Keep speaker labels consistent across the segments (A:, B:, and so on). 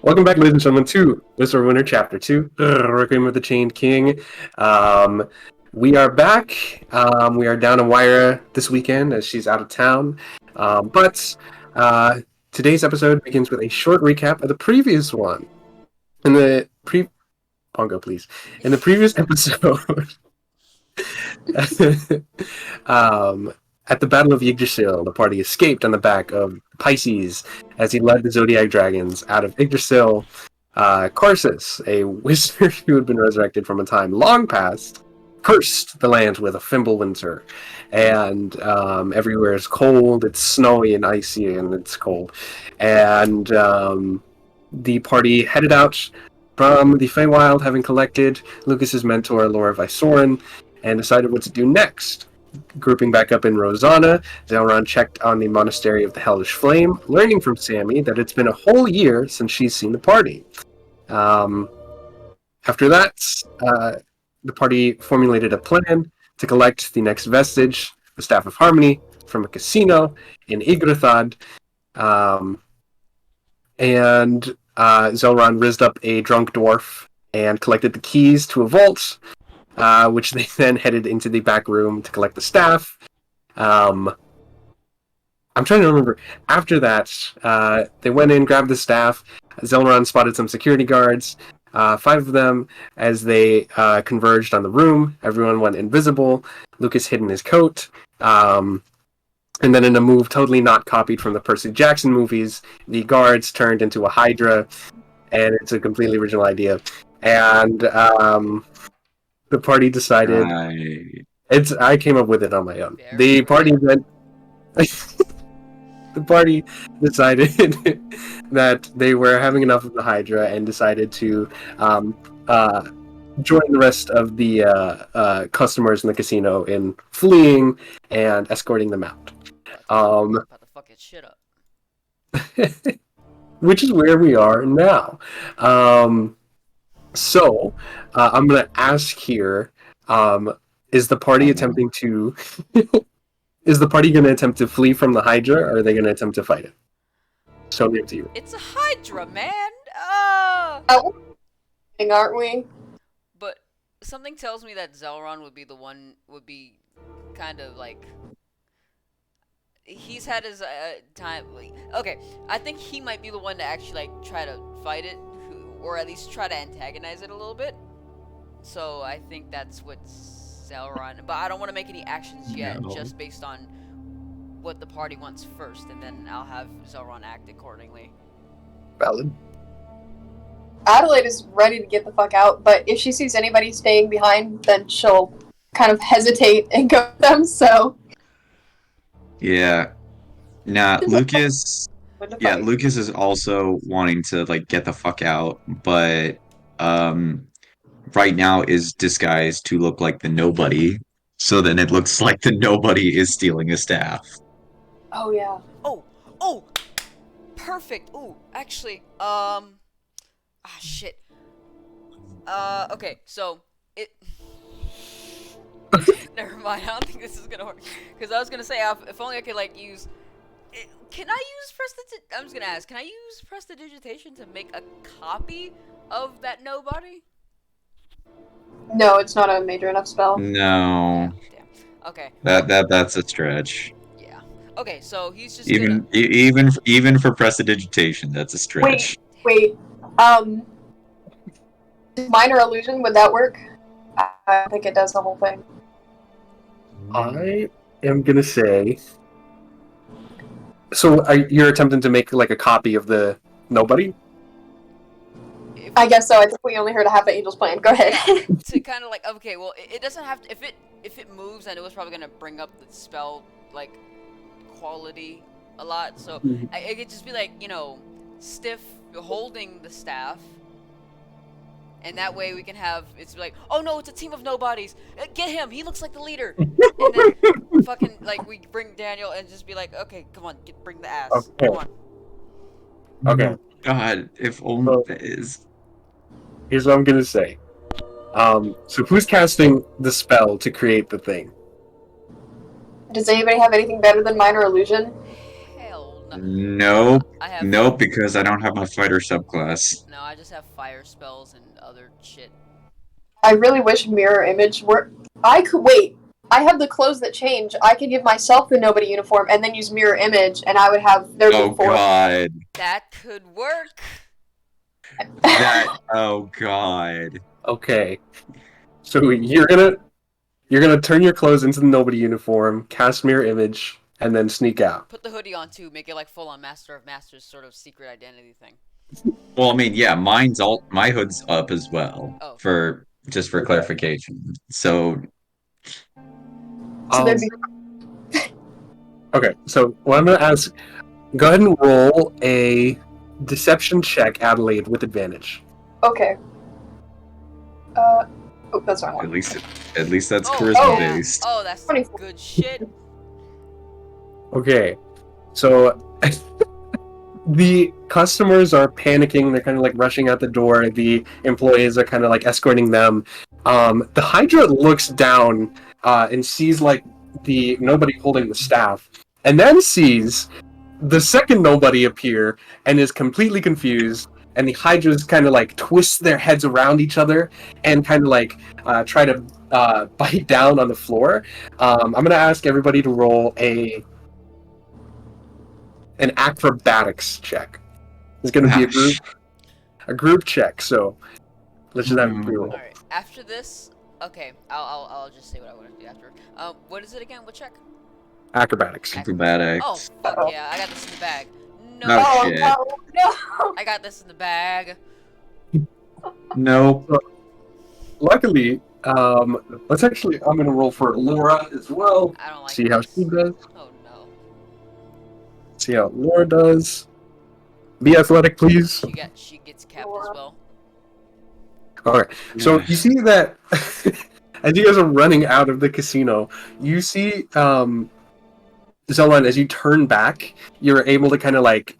A: Welcome back, ladies and gentlemen, to Wizard Winter Chapter 2, Requiem of the Chained King. Um, we are back. We are down in Wyra this weekend as she's out of town. But today's episode begins with a short recap of the previous one. In the Pongo, please. In the previous episode, at the Battle of Yggdrasil, the party escaped on the back of Pisces as he led the Zodiac Dragons out of Yggdrasil. Corsus, a wizard who had been resurrected from a time long past, cursed the land with a Fimbulwinter. And everywhere is cold, it's snowy and icy, and it's cold. And the party headed out from the Feywild, having collected Lucas's mentor, Laura Vysoren, and decided what to do next. Grouping back up in Rosanna, Zelron checked on the Monastery of the Hellish Flame, learning from Sammy that it's been a whole year since she's seen the party. After that, the party formulated a plan to collect the next vestige, the Staff of Harmony, from a casino in Yggdrathad, and Zelron rizzed up a drunk dwarf and collected the keys to a vault, which they then headed into the back room to collect the staff. I'm trying to remember. After that, they went in, grabbed the staff. Zelron spotted some security guards, 5 of them, as they converged on the room. Everyone went invisible. Lucas hid in his coat. And then in a move totally not copied from the Percy Jackson movies, the guards turned into a Hydra, and it's a completely original idea. And the party decided... I came up with it on my own. The party then... the party decided that they were having enough of the Hydra and decided to join the rest of the customers in the casino in fleeing and escorting them out.
B: About to fuck his shit up.
A: Which is where we are now. So, I'm going to ask here, is the party attempting to... is the party going to attempt to flee from the Hydra, or are they going to attempt to fight it? So up to you.
B: It's a Hydra, man!
C: Aren't we?
B: But something tells me that Zelron would be kind of like... He's had his time... Okay, I think he might be the one to actually, like, try to fight it, or at least try to antagonize it a little bit. So I think that's what Zelron... But I don't want to make any actions yet, just based on what the party wants first, and then I'll have Zelron act accordingly.
A: Valid.
C: Adelaide is ready to get the fuck out, but if she sees anybody staying behind, then she'll kind of hesitate and go with them, so...
D: Yeah. Nah, Lucas... Yeah, Lucas is also wanting to, like, get the fuck out, but, right now is disguised to look like the nobody, so then it looks like the nobody is stealing a staff.
C: Oh, yeah.
B: Oh! Perfect! Ooh, actually, shit. Okay, so, never mind, I don't think this is gonna work. Because I was gonna say, if only I could, like, use... Can I use I'm just gonna ask, can I use prestidigitation to make a copy of that nobody?
C: No, it's not a major enough spell.
D: No.
B: Damn. Okay.
D: That's a stretch.
B: Yeah. Okay, so he's just
D: even for prestidigitation, that's a stretch.
C: Wait. Minor illusion, would that work? I don't think it does the whole thing.
A: I am gonna say... So you're attempting to make, like, a copy of the nobody?
C: I guess so. I think we only heard half the Angel's plan. Go ahead.
B: Yeah, to kind of like, okay, well, it doesn't have to, if it moves, I know it's probably gonna bring up the spell, like, quality a lot, so it could just be like, you know, stiff holding the staff, and that way we can have, it's like, oh no, it's a team of nobodies, get him, he looks like the leader, and then fucking, like, we bring Daniel and just be like, okay, come on, bring the ass,
A: okay.
B: Come on.
A: Okay.
D: God, if only that is...
A: Here's what I'm gonna say. So who's casting the spell to create the thing?
C: Does anybody have anything better than minor illusion?
B: Hell
D: Nope.
B: I have
D: Nope, because I don't have my fighter subclass.
B: no. I just have fire spells and other shit.
C: I really wish mirror image were. I could wait. I have the clothes that change. I could give myself the nobody uniform and then use mirror image, and I would have there
D: Oh
C: be four.
D: god.
B: That could work.
D: Oh god.
A: Okay. So you're gonna turn your clothes into the nobody uniform, cast mirror image, and then sneak out.
B: Put the hoodie on too. Make it like full on Master of Masters sort of secret identity thing.
D: Well, I mean, yeah, my hood's up as well.
B: Oh.
D: For just for clarification. So
C: So there'd be
A: Okay, so what I'm gonna ask, go ahead and roll a deception check, Adelaide, with advantage.
C: okay. Oh, that's not
D: at
C: one.
D: least that's
B: Oh,
D: charisma
B: yeah.
D: based.
B: Oh, that's
C: 24.
B: good shit.
A: Okay, so the customers are panicking. They're kind of like rushing out the door. The employees are kind of like escorting them. The Hydra looks down and sees like the nobody holding the staff, and then sees the second nobody appear and is completely confused. And the Hydras kind of like twist their heads around each other and kind of like try to bite down on the floor. I'm gonna ask everybody to roll an acrobatics check. It's going to be a group check. So let's just have a free roll.
B: All right. After this, okay. I'll just say what I want to do after. What is it again? What check?
A: Acrobatics.
D: Acrobatics.
B: Oh fuck yeah! I got this in the bag. No.
D: Oh,
C: Oh
D: shit.
C: no!
B: I got this in the bag.
D: Nope.
A: Luckily, let's actually. I'm going to roll for Laura as well.
B: I don't like
A: See how
B: this.
A: she does.
B: Oh no.
A: See how Laura does. Be athletic, please.
B: She gets capped as well.
A: Okay. So you see that as you guys are running out of the casino, you see Zelon, as you turn back, you're able to kind of like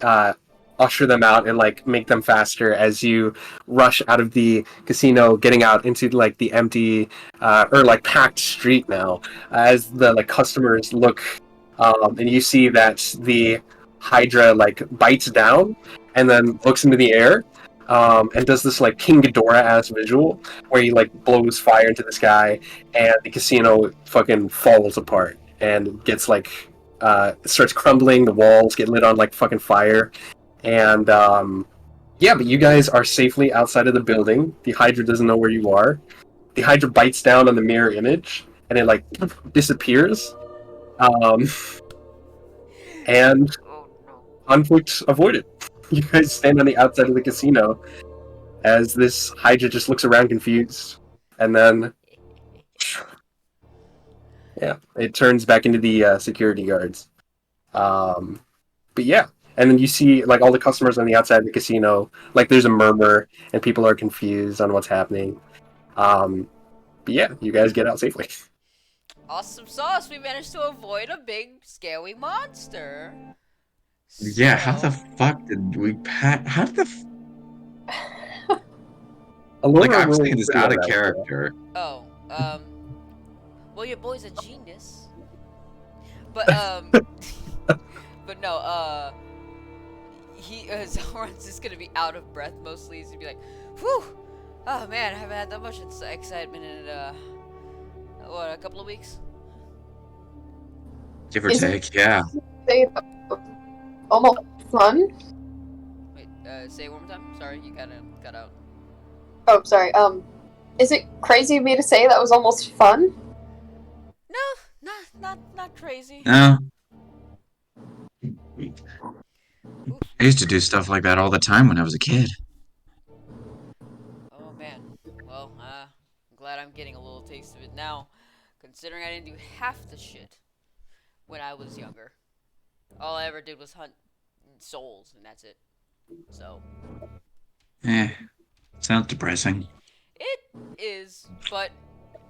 A: usher them out and like make them faster as you rush out of the casino, getting out into like the empty or like packed street now. As the like customers look, and you see that the Hydra like bites down and then looks into the air. And does this like King Ghidorah-ass visual where he like blows fire into the sky and the casino fucking falls apart and gets like starts crumbling, the walls get lit on like fucking fire. And yeah, but you guys are safely outside of the building. The Hydra doesn't know where you are. The Hydra bites down on the mirror image and it like disappears. And
B: Oh no.
A: conflict avoided. You guys stand on the outside of the casino as this Hydra just looks around confused, and then yeah, it turns back into the security guards. But yeah, and then you see like all the customers on the outside of the casino. Like there's a murmur, and people are confused on what's happening. But yeah, you guys get out safely.
B: Awesome sauce. We managed to avoid a big scary monster.
D: Yeah, how the
B: So-
D: fuck did we how did the
A: Alora
D: like I'm
A: rolls
D: saying this
A: pretty
D: out of
A: well,
D: character.
B: Oh, well, your boy's a genius. But, but no, Zoran's just gonna be out of breath mostly. He's gonna be like, whew, oh man, I haven't had that much excitement in, what, a couple of weeks?
D: Give or
C: Is it-
D: take, yeah.
C: Say that was almost fun.
B: Wait, say it one more time? Sorry, you got out.
C: Oh, sorry. Is it crazy of me to say that was almost fun?
B: No, not crazy.
D: No. I used to do stuff like that all the time when I was a kid.
B: Oh man. Well, I'm glad I'm getting a little taste of it now, considering I didn't do half the shit when I was younger. All I ever did was hunt souls, and that's it. So,
D: Sounds depressing.
B: it is, but,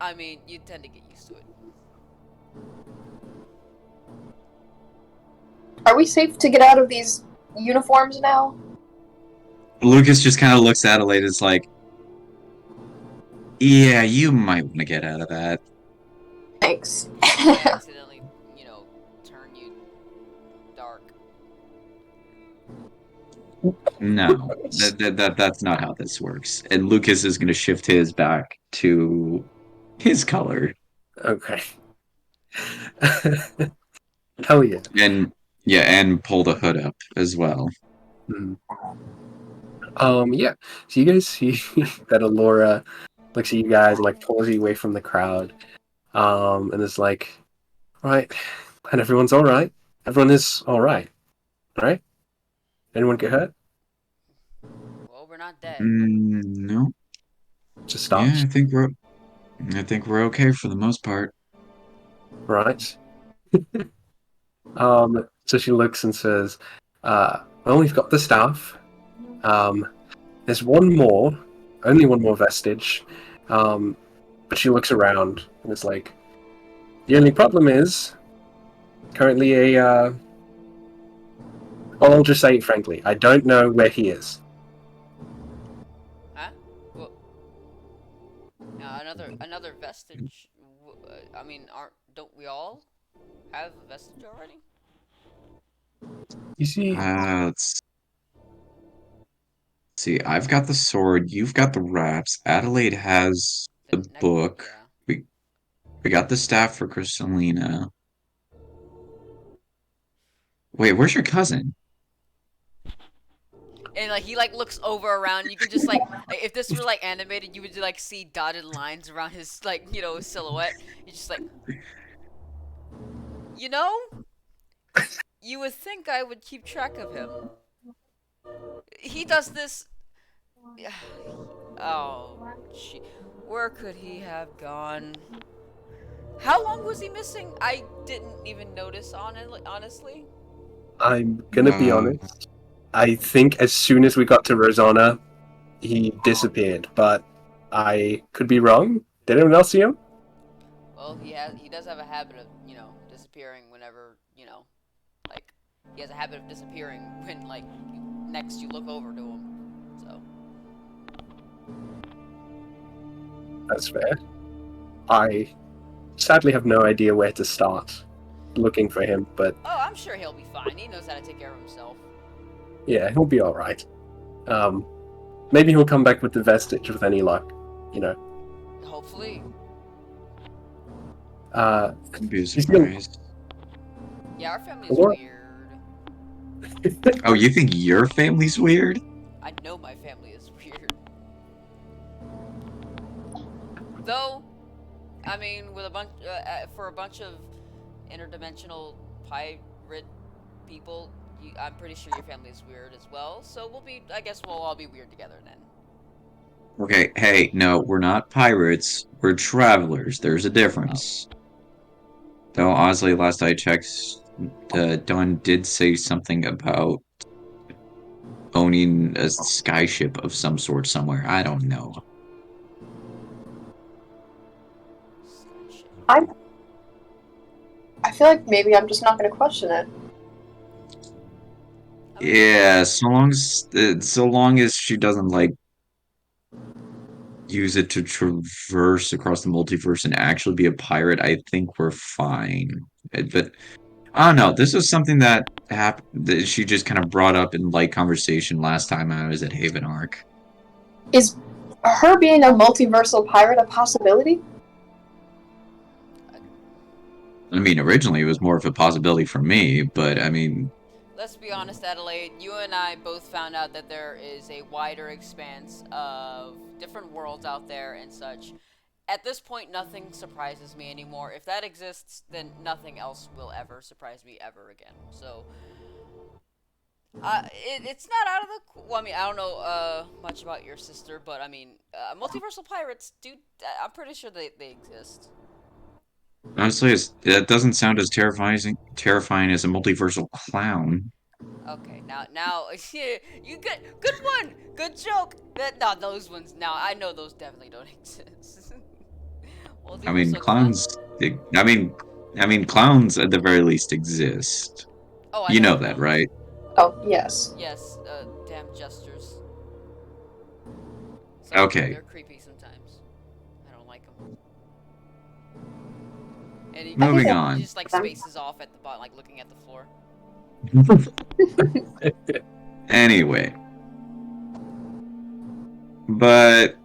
B: I mean, you tend to get used to it.
C: Are we safe to get out of these uniforms now?
D: Lucas just kind of looks at Adelaide. It's like, yeah, you might want to get out of that.
C: Thanks.
B: I accidentally, turn you dark.
D: No, that's not how this works. And Lucas is going to shift his back to his color.
A: Okay. Hell yeah.
D: And yeah, and pull the hood up as well.
A: Hmm. Yeah. So you guys see that Alora looks at you guys and like pulls you away from the crowd. And is like, right, and everyone's all right. Everyone is all right, right? Anyone get hurt?
B: Well, we're not dead.
D: No.
A: Just
D: Yeah,
A: stops.
D: I think we're okay for the most part.
A: Right. So she looks and says, well, we've got the staff. There's one more, only one more vestige. But she looks around and is like, the only problem is currently well, I'll just say it frankly, I don't know where he is.
B: Huh? Well, another vestige. I mean, don't we all have a vestige already?
A: You see,
D: Let's see. I've got the sword. You've got the wraps. Adelaide has
B: The
D: the
B: neck.
D: book.
B: Yeah.
D: We we got the staff for Crystalina. Wait, where's your cousin?
B: And like he like looks over around. You can just like if this were like animated, you would like see dotted lines around his like silhouette. He's just like, you know, you would think I would keep track of him. He does this. Oh, gee. Where could he have gone? How long was he missing? I didn't even notice honestly.
A: I'm gonna be
D: Uh,
A: honest. I think as soon as we got to Rosanna, he disappeared, but I could be wrong. Did anyone else see him?
B: Well, he does have a habit of, disappearing whenever, like he has a habit of disappearing when like next you look over to him. So,
A: That's fair. I sadly have no idea where to start looking for him, but
B: oh, I'm sure he'll be fine. He knows how to take care of himself.
A: yeah, he'll be all right. Maybe he'll come back with the vestige with any luck. You know.
B: Hopefully.
D: I'd be
A: He's gonna-
D: surprised.
B: Yeah, our family is
A: Or-
B: weird.
D: Oh, you think your family's weird?
B: I know my family is weird. Though, I mean, with for a bunch of interdimensional pirate people, I'm pretty sure your family is weird as well. So I guess we'll all be weird together then.
D: Okay, hey, no, we're not pirates. We're travelers. There's a
B: Oh,
D: difference. Though, honestly, last I checked, Don did say something about owning a skyship of some sort somewhere. I don't know.
B: sky ship.
C: I feel like maybe I'm just not going to question it.
B: I mean,
D: Yeah, so long as she doesn't like use it to traverse across the multiverse and actually be a pirate, I think we're fine. But I don't know. This was something that happened that she just kind of brought up in light conversation last time I was at Haven Arc.
C: Is her being a multiversal pirate a possibility?
D: I mean, originally it was more of a possibility for me, but I mean,
B: let's be honest, Adelaide. You and I both found out that there is a wider expanse of different worlds out there and such. At this point, nothing surprises me anymore. If that exists, then nothing else will ever surprise me ever again. So, it's not out of the. Well, I mean, I don't know much about your sister, but I mean, multiversal pirates, dude. I'm pretty sure they exist.
D: honestly, it doesn't sound as terrifying as a multiversal clown.
B: Okay, now you good one, good joke. No, those ones. Now I know those definitely don't exist. Well,
D: I
B: these were
D: mean,
B: so clown.
D: I mean, clowns at the very least exist.
B: Oh, I
D: You
B: know
D: know that,
B: clowns.
D: right?
C: Oh, yes.
B: Yes, damn gestures.
D: Okay.
B: They're creepy sometimes. I don't like them. And
C: I think
D: Moving
C: that-
B: he
D: on.
B: just like spaces off at the bottom, like looking at the floor.
D: Anyway. But,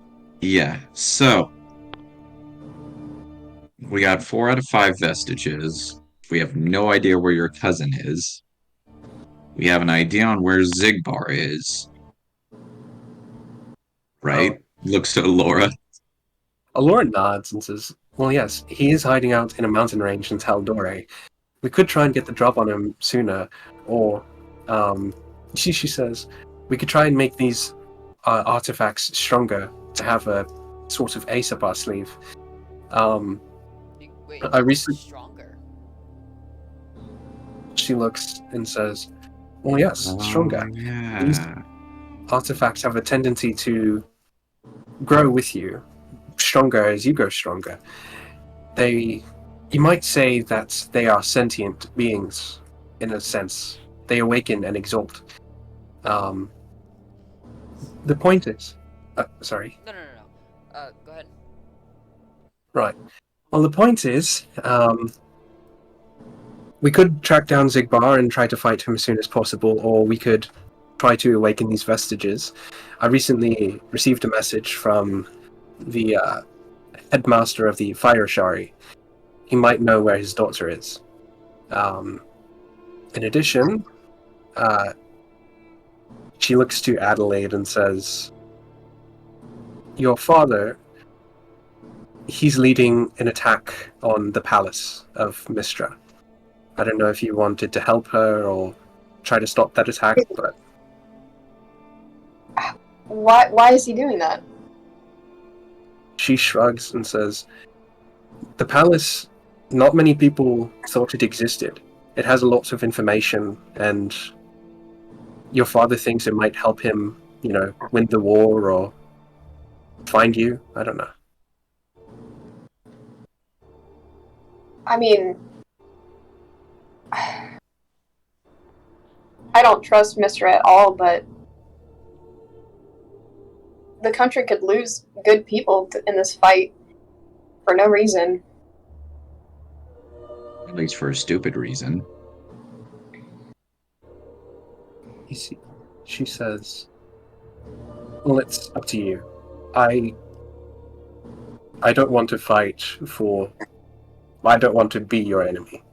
D: yeah. So, we got 4 out of 5 vestiges. We have no idea where your cousin is. We have an idea on where Zigbar is.
A: Oh,
D: Right? Looks to Laura.
A: Alora nods and says, "Well, yes, he is hiding out in a mountain range in Taldore. We could try and get the drop on him sooner, or, she says, we could try and make these artifacts stronger to have a sort of ace up our sleeve.
B: Wait,
A: I recently
B: stronger?
A: She looks and says, well, yes,
D: Oh,
A: stronger. These
D: yeah.
A: artifacts have a tendency to grow with you, stronger as you grow stronger. You might say that they are sentient beings, in a sense. They awaken and exalt. The point is, sorry.
B: No. Go ahead.
A: Right. Well, the point is, we could track down Zigbar and try to fight him as soon as possible, or we could try to awaken these vestiges. I recently received a message from the headmaster of the Fire Shari. He might know where his daughter is. In addition, she looks to Adelaide and says, your father, he's leading an attack on the palace of Mistra. I don't know if you wanted to help her or try to stop that attack, but...
C: Why is he doing that?
A: She shrugs and says, the palace, not many people thought it existed. It has lots of information, and your father thinks it might help him, win the war or find you. I don't know.
C: I mean, I don't trust Mr. at all, but the country could lose good people in this fight for no reason.
D: At least for a stupid reason.
A: She says, well, it's up to you. I don't want to fight for... I don't want to be your enemy.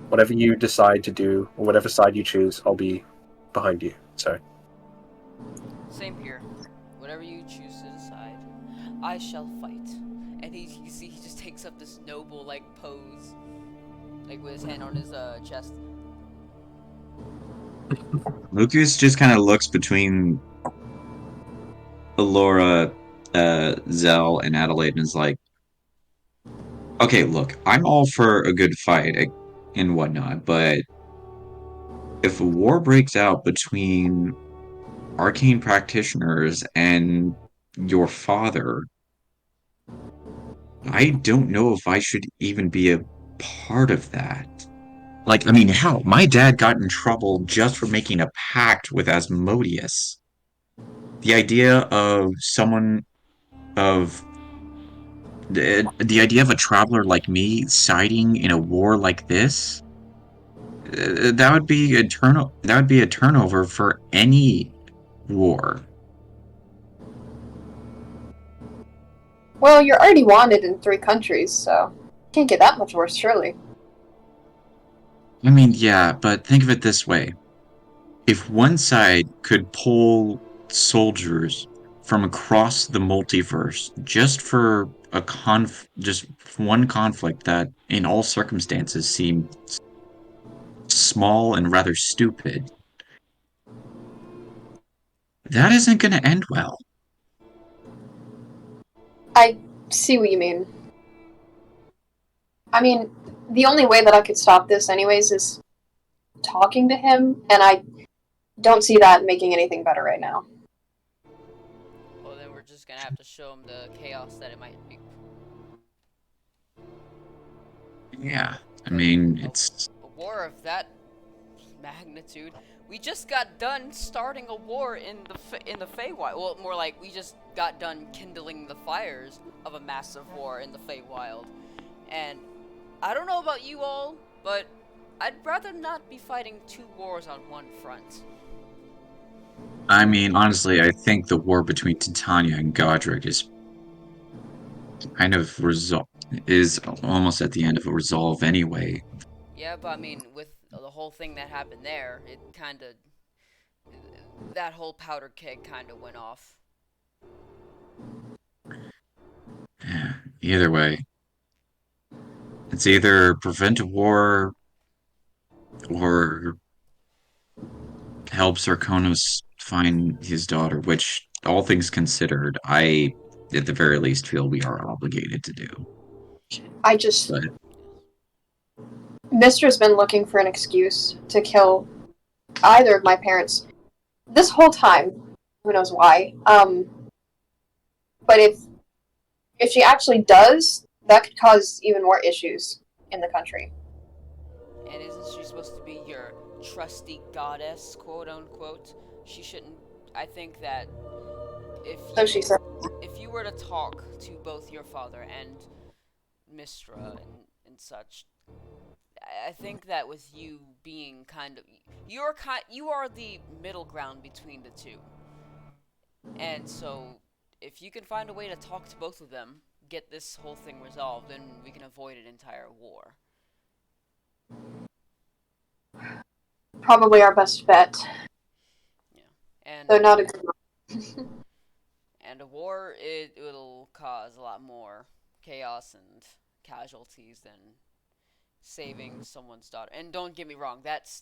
A: Whatever you decide to do, or whatever side you choose, I'll be behind you. So.
B: Same here. Whatever you choose to decide, I shall fight. And you see, he just takes up this noble, pose. With his hand on his, chest.
D: Lucas just kind of looks between Laura, Zell, and Adelaide and is like, okay, look, I'm all for a good fight and whatnot, but if a war breaks out between arcane practitioners and your father, I don't know if I should even be a part of that. I mean, hell, my dad got in trouble just for making a pact with Asmodeus. The idea of someone of the idea of a traveler like me siding in a war like this, that would be a turnover for any war.
C: Well, you're already wanted in 3 countries, so can't get that much worse, surely.
D: I mean, yeah, but think of it this way. If one side could pull soldiers from across the multiverse just for just one conflict that in all circumstances seemed small and rather stupid, that isn't going to end well.
C: I see what you mean. I mean, the only way that I could stop this anyways is talking to him, and I don't see that making anything better right now.
B: Well, then we're just gonna have to show him the chaos that it might be.
D: Yeah, I mean, it's...
B: A war of that magnitude. We just got done starting a war in the Feywild. Well, more like we just got done kindling the fires of a massive war in the Feywild. And I don't know about you all, but I'd rather not be fighting 2 wars on one front.
D: I mean, honestly, I think the war between Titania and Godric is kind of is almost at the end of a resolve anyway.
B: Yeah, but I mean, with the whole thing that happened there, it kind of that whole powder keg kind of went off.
D: Either way, it's either prevent a war or help Sarkonos find his daughter, which, all things considered, I, at the very least, feel we are obligated to do.
C: I just
D: But
C: Mister's been looking for an excuse to kill either of my parents this whole time. Who knows why? But if she actually does, that could cause even more issues in the country.
B: And isn't she supposed to be your trusty goddess, quote unquote? She shouldn't. I think that if
C: So she said.
B: if you were to talk to both your father and Mistra and such, I think that with you being kind of you are the middle ground between the two, and so if you can find a way to talk to both of them, get this whole thing resolved, then we can avoid an entire war.
C: Probably our best bet.
B: Yeah, and
C: Though not a good one.
B: and a war it'll cause a lot more chaos and casualties than saving someone's daughter. And don't get me wrong, that's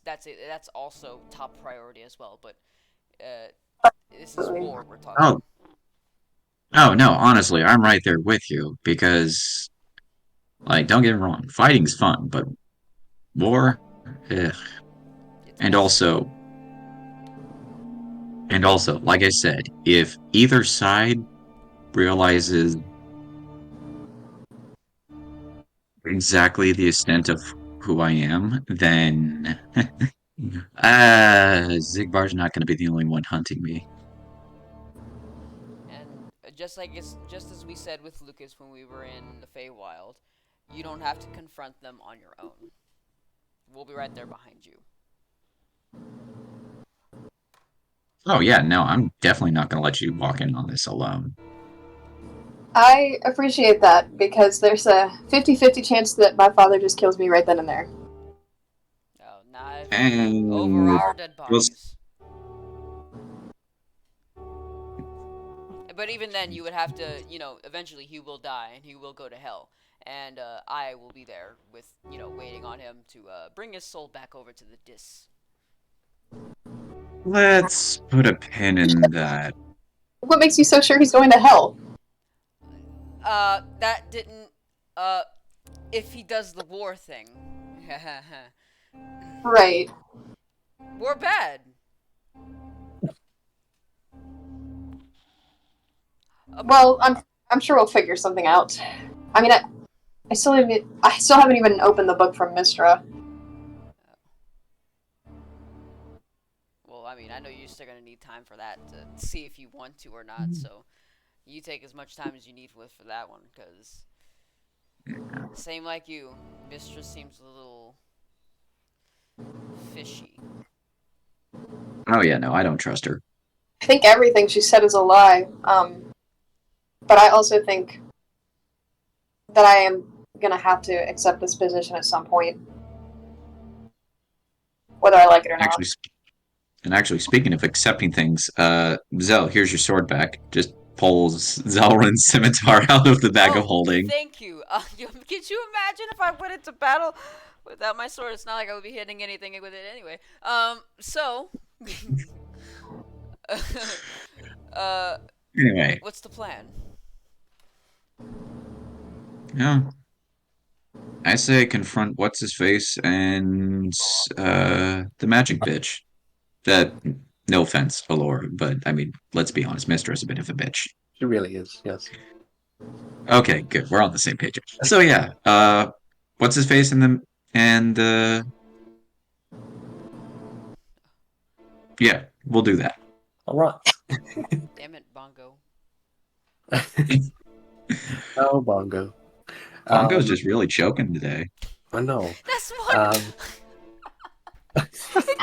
B: also top priority as well. But this is war we're talking.
D: oh, oh no, honestly, I'm right there with you because, like, don't get me wrong, fighting's fun, but war, eh.
B: It's
D: And
B: messy.
D: also, and also, like I said, if either side realizes exactly the extent of who I am, then Zigbar's not going to be the only one hunting me.
B: And just as we said with Lucas when we were in the Feywild, you don't have to confront them on your own. We'll be right there behind you.
D: Oh yeah, no, I'm definitely not going to let you walk in on this alone.
C: I appreciate that because there's a 50-50 chance that my father just kills me right then and there.
B: Oh, not over
D: And
B: our dead
D: we'll,
B: bodies. But even then, you would have to, eventually he will die and he will go to hell. And I will be there with, waiting on him to bring his soul back over to the Dis.
D: let's put a pin in that.
C: What makes you so sure he's going to hell?
B: That didn't, uh, if he does the war thing.
C: Right.
B: We're bad.
C: Well, I'm sure we'll figure something out. I mean, I still haven't even opened the book from Mistra.
B: Well, I mean, I know you're still gonna need time for that to see if you want to or not. So you take as much time as you need for that one, because same like you, Mistress seems a little fishy.
D: Oh yeah, no, I don't trust her.
C: I think everything she said is a lie. But I also think that I am gonna have to accept this position at some point, whether I like it or not.
D: Actually, and actually, speaking of accepting things, Zell, here's your sword back. Just pulls Zelrun's scimitar out of the bag of
B: Oh,
D: holding.
B: thank you. Could you imagine if I went into battle without my sword? It's not like I would be hitting anything with it anyway. So, uh,
D: Anyway,
B: what's the plan?
D: yeah, I say confront what's his face and the magic bitch. That, no offense, Allure, but I mean, let's be honest, Mistress is a bit of a bitch.
A: She really is. Yes.
D: Okay, good. We're on the same page. So yeah, what's his face and yeah, we'll do that.
A: All right.
B: Damn it, Bongo.
A: Oh, Bongo.
D: Bongo's just really choking today.
A: I know.
B: That's what.
A: Um,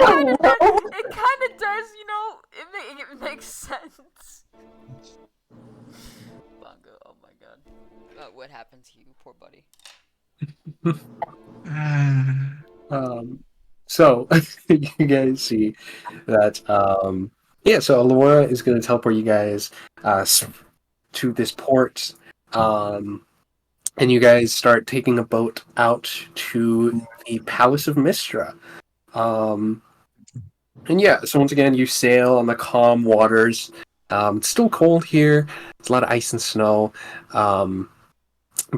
C: Oh no.
B: It kind of does, you know. It makes sense. Bongo, oh my god. What happened to you, poor buddy?
A: So you guys see that yeah, so Laura is going to teleport you guys to this port, um, and you guys start taking a boat out to the Palace of Mistra. Um, and yeah, so once again, you sail on the calm waters. It's still cold here. It's a lot of ice and snow. Um,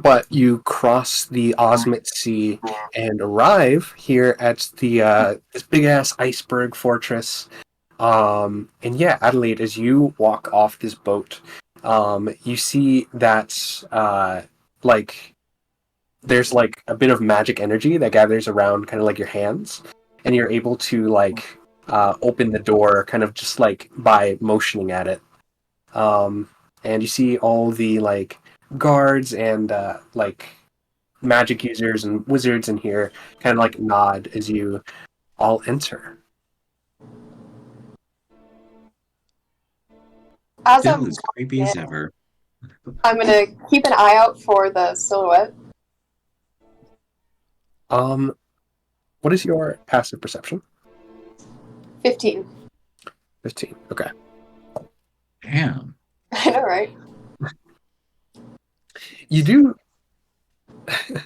A: but you cross the Osmit Sea and arrive here at the this big ass iceberg fortress. And yeah, Adelaide, as you walk off this boat, you see that like there's like a bit of magic energy that gathers around kind of like your hands, and you're able to like open the door kind of just like by motioning at it. Um, and you see all the like guards and like magic users and wizards in here kind of like nod as you all enter.
C: As
D: Still
C: I'm
D: as creepy
C: walking
D: as
C: in,
D: ever.
C: I'm gonna keep an eye out for the silhouette.
A: Um, what is your passive perception?
C: 15.
A: 15. Okay.
D: Damn.
C: I know, right?
A: You do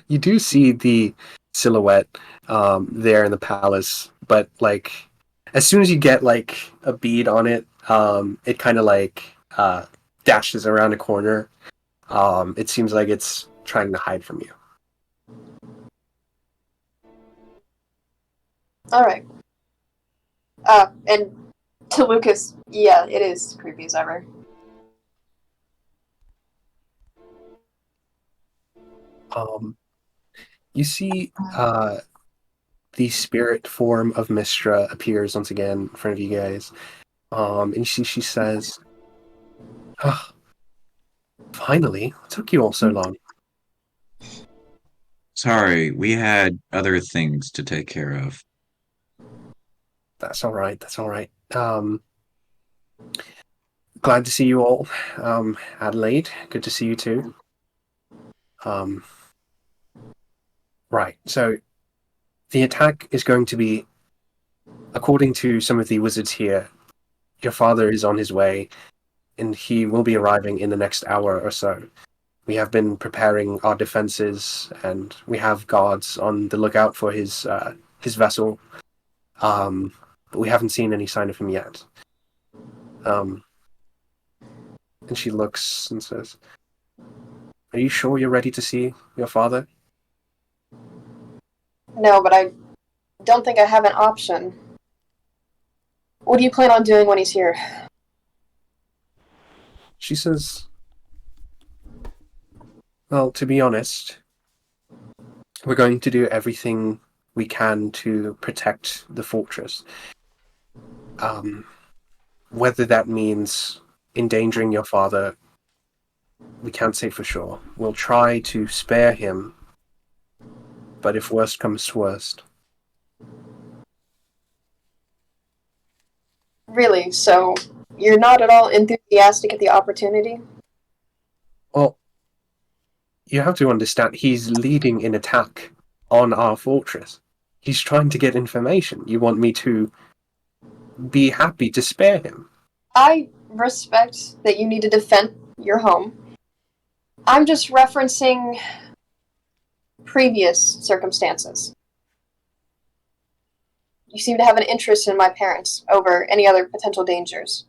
A: you do see the silhouette there in the palace, but like as soon as you get like a bead on it, it kind of like dashes around a corner. It seems like it's trying to hide from you.
C: Alright. And to Lucas, yeah, it is creepy as ever.
A: Um, you see the spirit form of Mistra appears once again in front of you guys. And you see she says, "Ah, finally, what took you all so long?"
D: Sorry, we had other things to take care of.
A: That's all right. That's all right. Glad to see you all. Adelaide, good to see you too. Um, right. So the attack is going to be, according to some of the wizards here, your father is on his way, and he will be arriving in the next hour or so. We have been preparing our defenses, and we have guards on the lookout for his vessel. But we haven't seen any sign of him yet. Um, and she looks and says, "Are you sure you're ready to see your father?"
C: No, but I don't think I have an option. What do you plan on doing when he's here?
A: She says, "Well, to be honest, we're going to do everything we can to protect the fortress. Um, whether that means endangering your father, we can't say for sure. We'll try to spare him, but if worst comes to worst."
C: Really, so you're not at all enthusiastic at the opportunity?
A: Well, you have to understand, he's leading an attack on our fortress. He's trying to get information. You want me to be happy to spare him?
C: I respect that you need to defend your home. I'm just referencing previous circumstances. You seem to have an interest in my parents over any other potential dangers.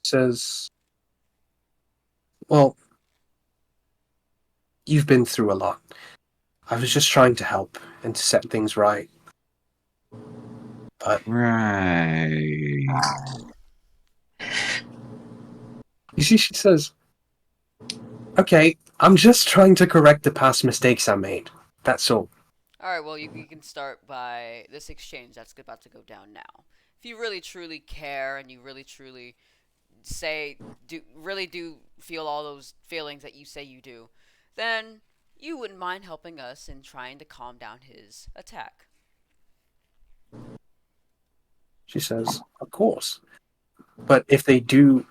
A: Says, "Well, you've been through a lot. I was just trying to help and to set things right. But
D: Right.
A: you see," she says, "Okay, I'm just trying to correct the past mistakes I made. That's all."
B: Alright, well, you can start by this exchange that's about to go down now. If you really truly care and you really truly really do feel all those feelings that you say you do, then you wouldn't mind helping us in trying to calm down his attack.
A: She says, "Of course. But if they don't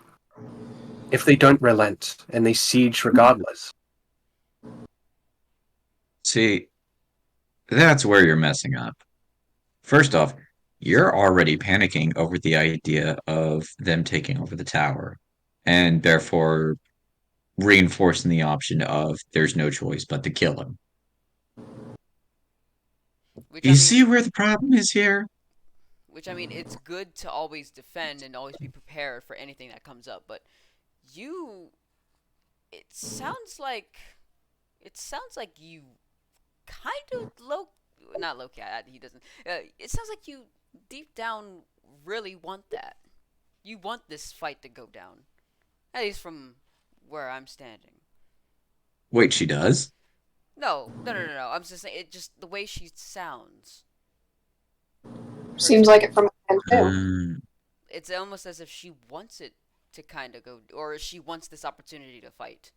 A: relent and they siege regardless,
D: See, that's where you're messing up. First off, you're already panicking over the idea of them taking over the tower, and therefore reinforcing the option of there's no choice but to kill him.
B: Which I
D: You
B: mean,
D: see where the problem is here?
B: it's good to always defend and always be prepared for anything that comes up. But you, it sounds like, you kind of not low key. He doesn't. It sounds like you deep down really want that. You want this fight to go down, at least from where I'm standing.
D: Wait, she does?
B: No, no, no, no, no. I'm just saying it. Just the way she sounds, her
C: Seems like it from my end too.
D: Um,
B: it's almost as if she wants it to kind of go, or she wants this opportunity to fight.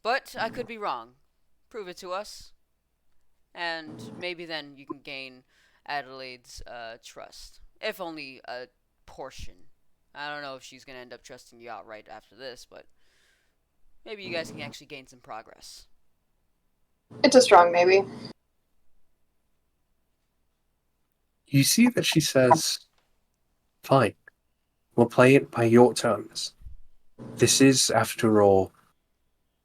B: But I could be wrong. Prove it to us, and maybe then you can gain Adelaide's trust, if only a portion. I don't know if she's gonna end up trusting you outright after this, but maybe you guys can actually gain some progress.
C: It's a strong maybe.
A: you see that she says, fine, we'll play it by your terms. This is, after all,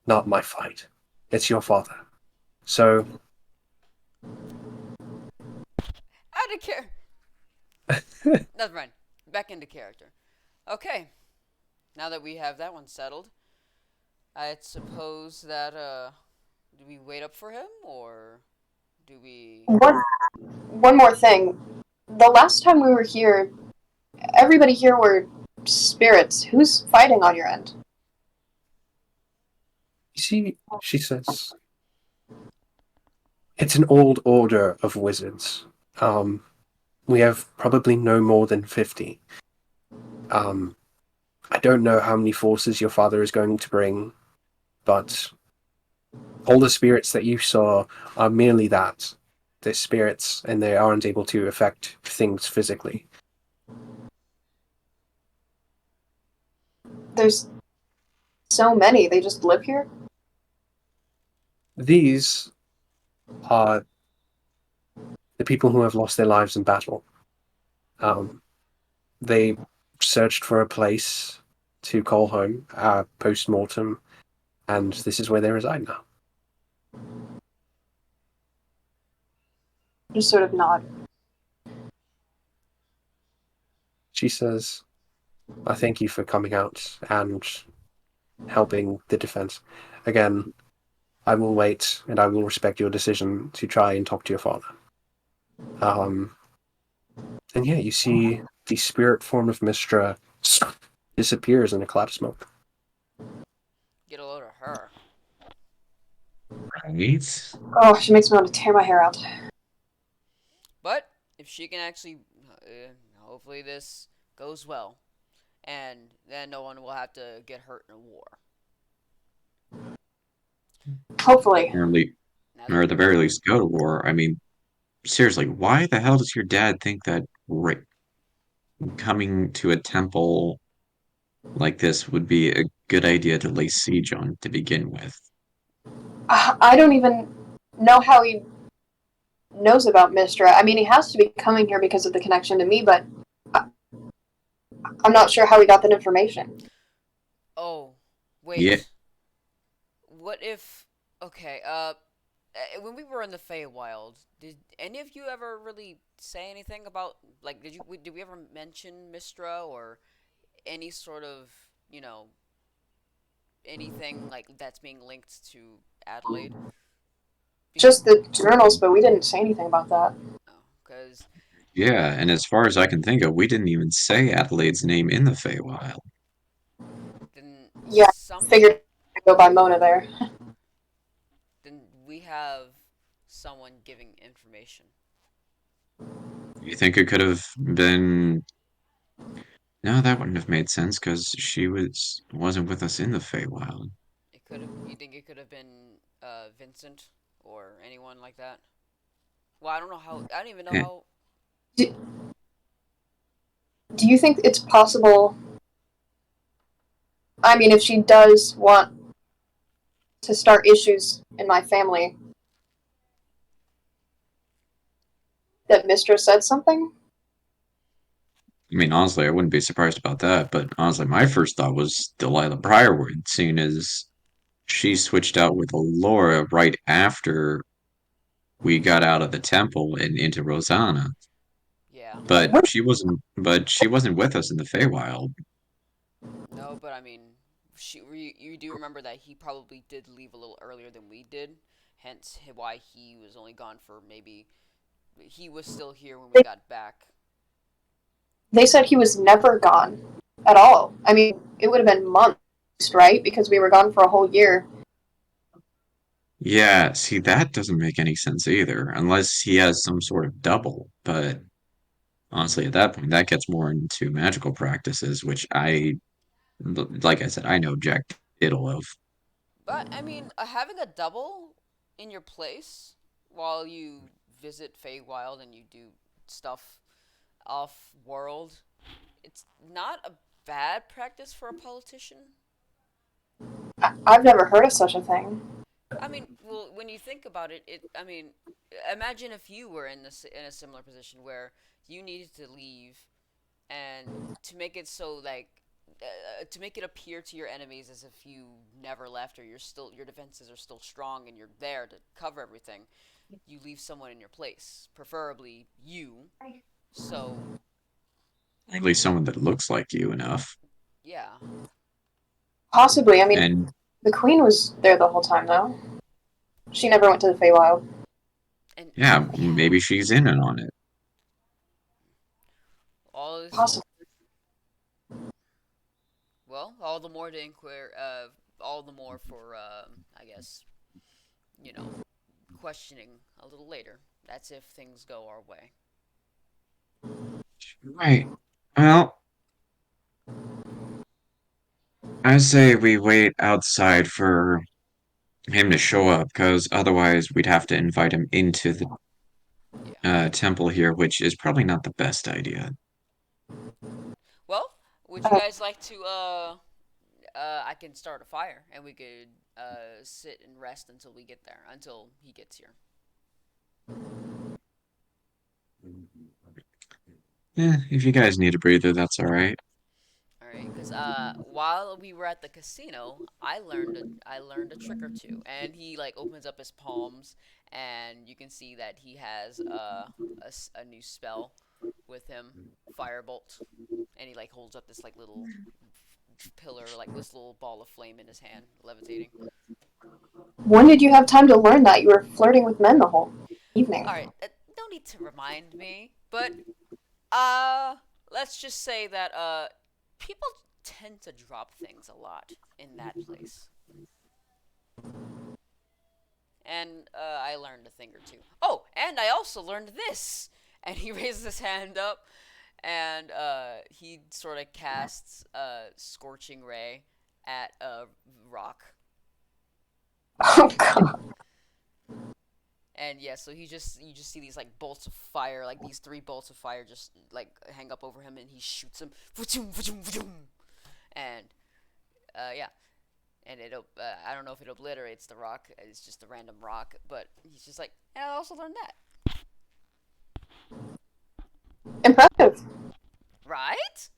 A: not my fight. It's your father. So,
B: Out of care. That's right. Back into character. Okay. Now that we have that one settled, I suppose that do we wait up for him or do we?
C: One more thing. The last time we were here, everybody here were spirits. Who's fighting on your end?
A: you see, she says, it's an old order of wizards. We have probably no more than 50. Um, I don't know how many forces your father is going to bring, but all the spirits that you saw are merely that. They're spirits, and they aren't able to affect things physically.
C: There's so many. They just live here?
A: These are the people who have lost their lives in battle. They searched for a place to call home post mortem, and this is where they reside now.
C: Just sort of nod.
A: She says, I thank you for coming out and helping the defense. Again, I will wait and I will respect your decision to try and talk to your father. And yeah, you see the spirit form of Mistra disappears in a cloud of smoke.
B: Get a load of her.
D: right?
C: Oh, she makes me want to tear my hair out.
B: But if she can actually, hopefully this goes well, and then no one will have to get hurt in a war.
C: Hopefully.
D: Or at the very least, go to war. I mean, seriously, why the hell does your dad think that coming to a temple like this would be a good idea to lay siege on to begin with?
C: I don't even know how he knows about Mistra. I mean, he has to be coming here because of the connection to me, but I'm not sure how he got that information.
B: Oh,
D: Yeah,
B: wait. What if? Okay. When we were in the Feywild, did any of you ever really say anything about like did we ever mention Mistra or any sort of you know anything like that's being linked to Adelaide?
C: Just the journals, but we didn't say anything about that.
B: Because
D: yeah, and as far as I can think of, we didn't even say Adelaide's name in the Feywild.
B: then
C: Yeah,
B: somebody
C: figured I'd go by Mona there.
B: then we have someone giving information.
D: You think it could have been? No, that wouldn't have made sense because she wasn't with us in the Feywild.
B: It could have. You think it could have been Vincent or anyone like that? Well, I don't know how. I don't even know
D: Eh,
B: how.
C: Do, Do you think it's possible? I mean, if she does want to start issues in my family, that Mistress said something?
D: I mean, honestly, I wouldn't be surprised about that, but honestly, my first thought was Delilah Briarwood, seeing as she switched out with Laura right after we got out of the temple and into Rosanna.
B: Yeah.
D: But she wasn't with us in the Feywild.
B: No, but I mean, you do remember that he probably did leave a little earlier than we did, hence why he was only gone for maybe. He was still here when we got back.
C: They said he was never gone at all. I mean, it would have been months, right? Because we were gone for a whole year.
D: Yeah, see, that doesn't make any sense either, unless he has some sort of double. But honestly, at that point, that gets more into magical practices, which like I said, I know Jack Diddle of.
B: But I mean, having a double in your place while you visit Feywild and you do stuff off world, it's not a bad practice for a politician.
C: I've never heard of such a thing.
B: I mean, well, when you think about it, I mean, imagine if you were in a similar position where you needed to leave, and to make it so like, to make it appear to your enemies as if you never left or your defenses are still strong and you're there to cover everything, you leave someone in your place, preferably you. So
D: At least someone that looks like you enough.
B: yeah,
C: Possibly. I mean,
D: And
C: the Queen was there the whole time, though. She never went to the Feywild.
B: and
D: yeah,
B: yeah,
D: maybe she's in on it.
B: all this.
C: Possibly.
B: Well, all the more to inquire. All the more for, I guess, you know, questioning a little later. That's if things go our way.
D: Right. Well, I say we wait outside for him to show up, because otherwise we'd have to invite him into the
B: Yeah.
D: temple here, which is probably not the best idea.
B: Well, would you
C: Uh,
B: guys like to? I can start a fire, and we could sit and rest until we get there, until he gets here.
D: Yeah, if you guys need a breather, that's all right.
B: All right, because while we were at the casino, I learned a trick or two, and he like opens up his palms, and you can see that he has a new spell with him, Firebolt, and he like holds up this like little pillar, like this little ball of flame in his hand, levitating.
C: when did you have time to learn that? You were flirting with men the whole evening.
B: All right, no need to remind me, but uh, let's just say that people tend to drop things a lot in that place. And I learned a thing or two. Oh, and I also learned this. And he raises his hand up, and he sort of casts a scorching ray at a rock.
C: Oh, God.
B: And yeah, so you just see these like bolts of fire, like these three bolts of fire, just like hang up over him, and he shoots them, and yeah, and I don't know if it obliterates the rock. It's just a random rock, but he's just like, and I also learned that.
C: Impressive.
B: Right?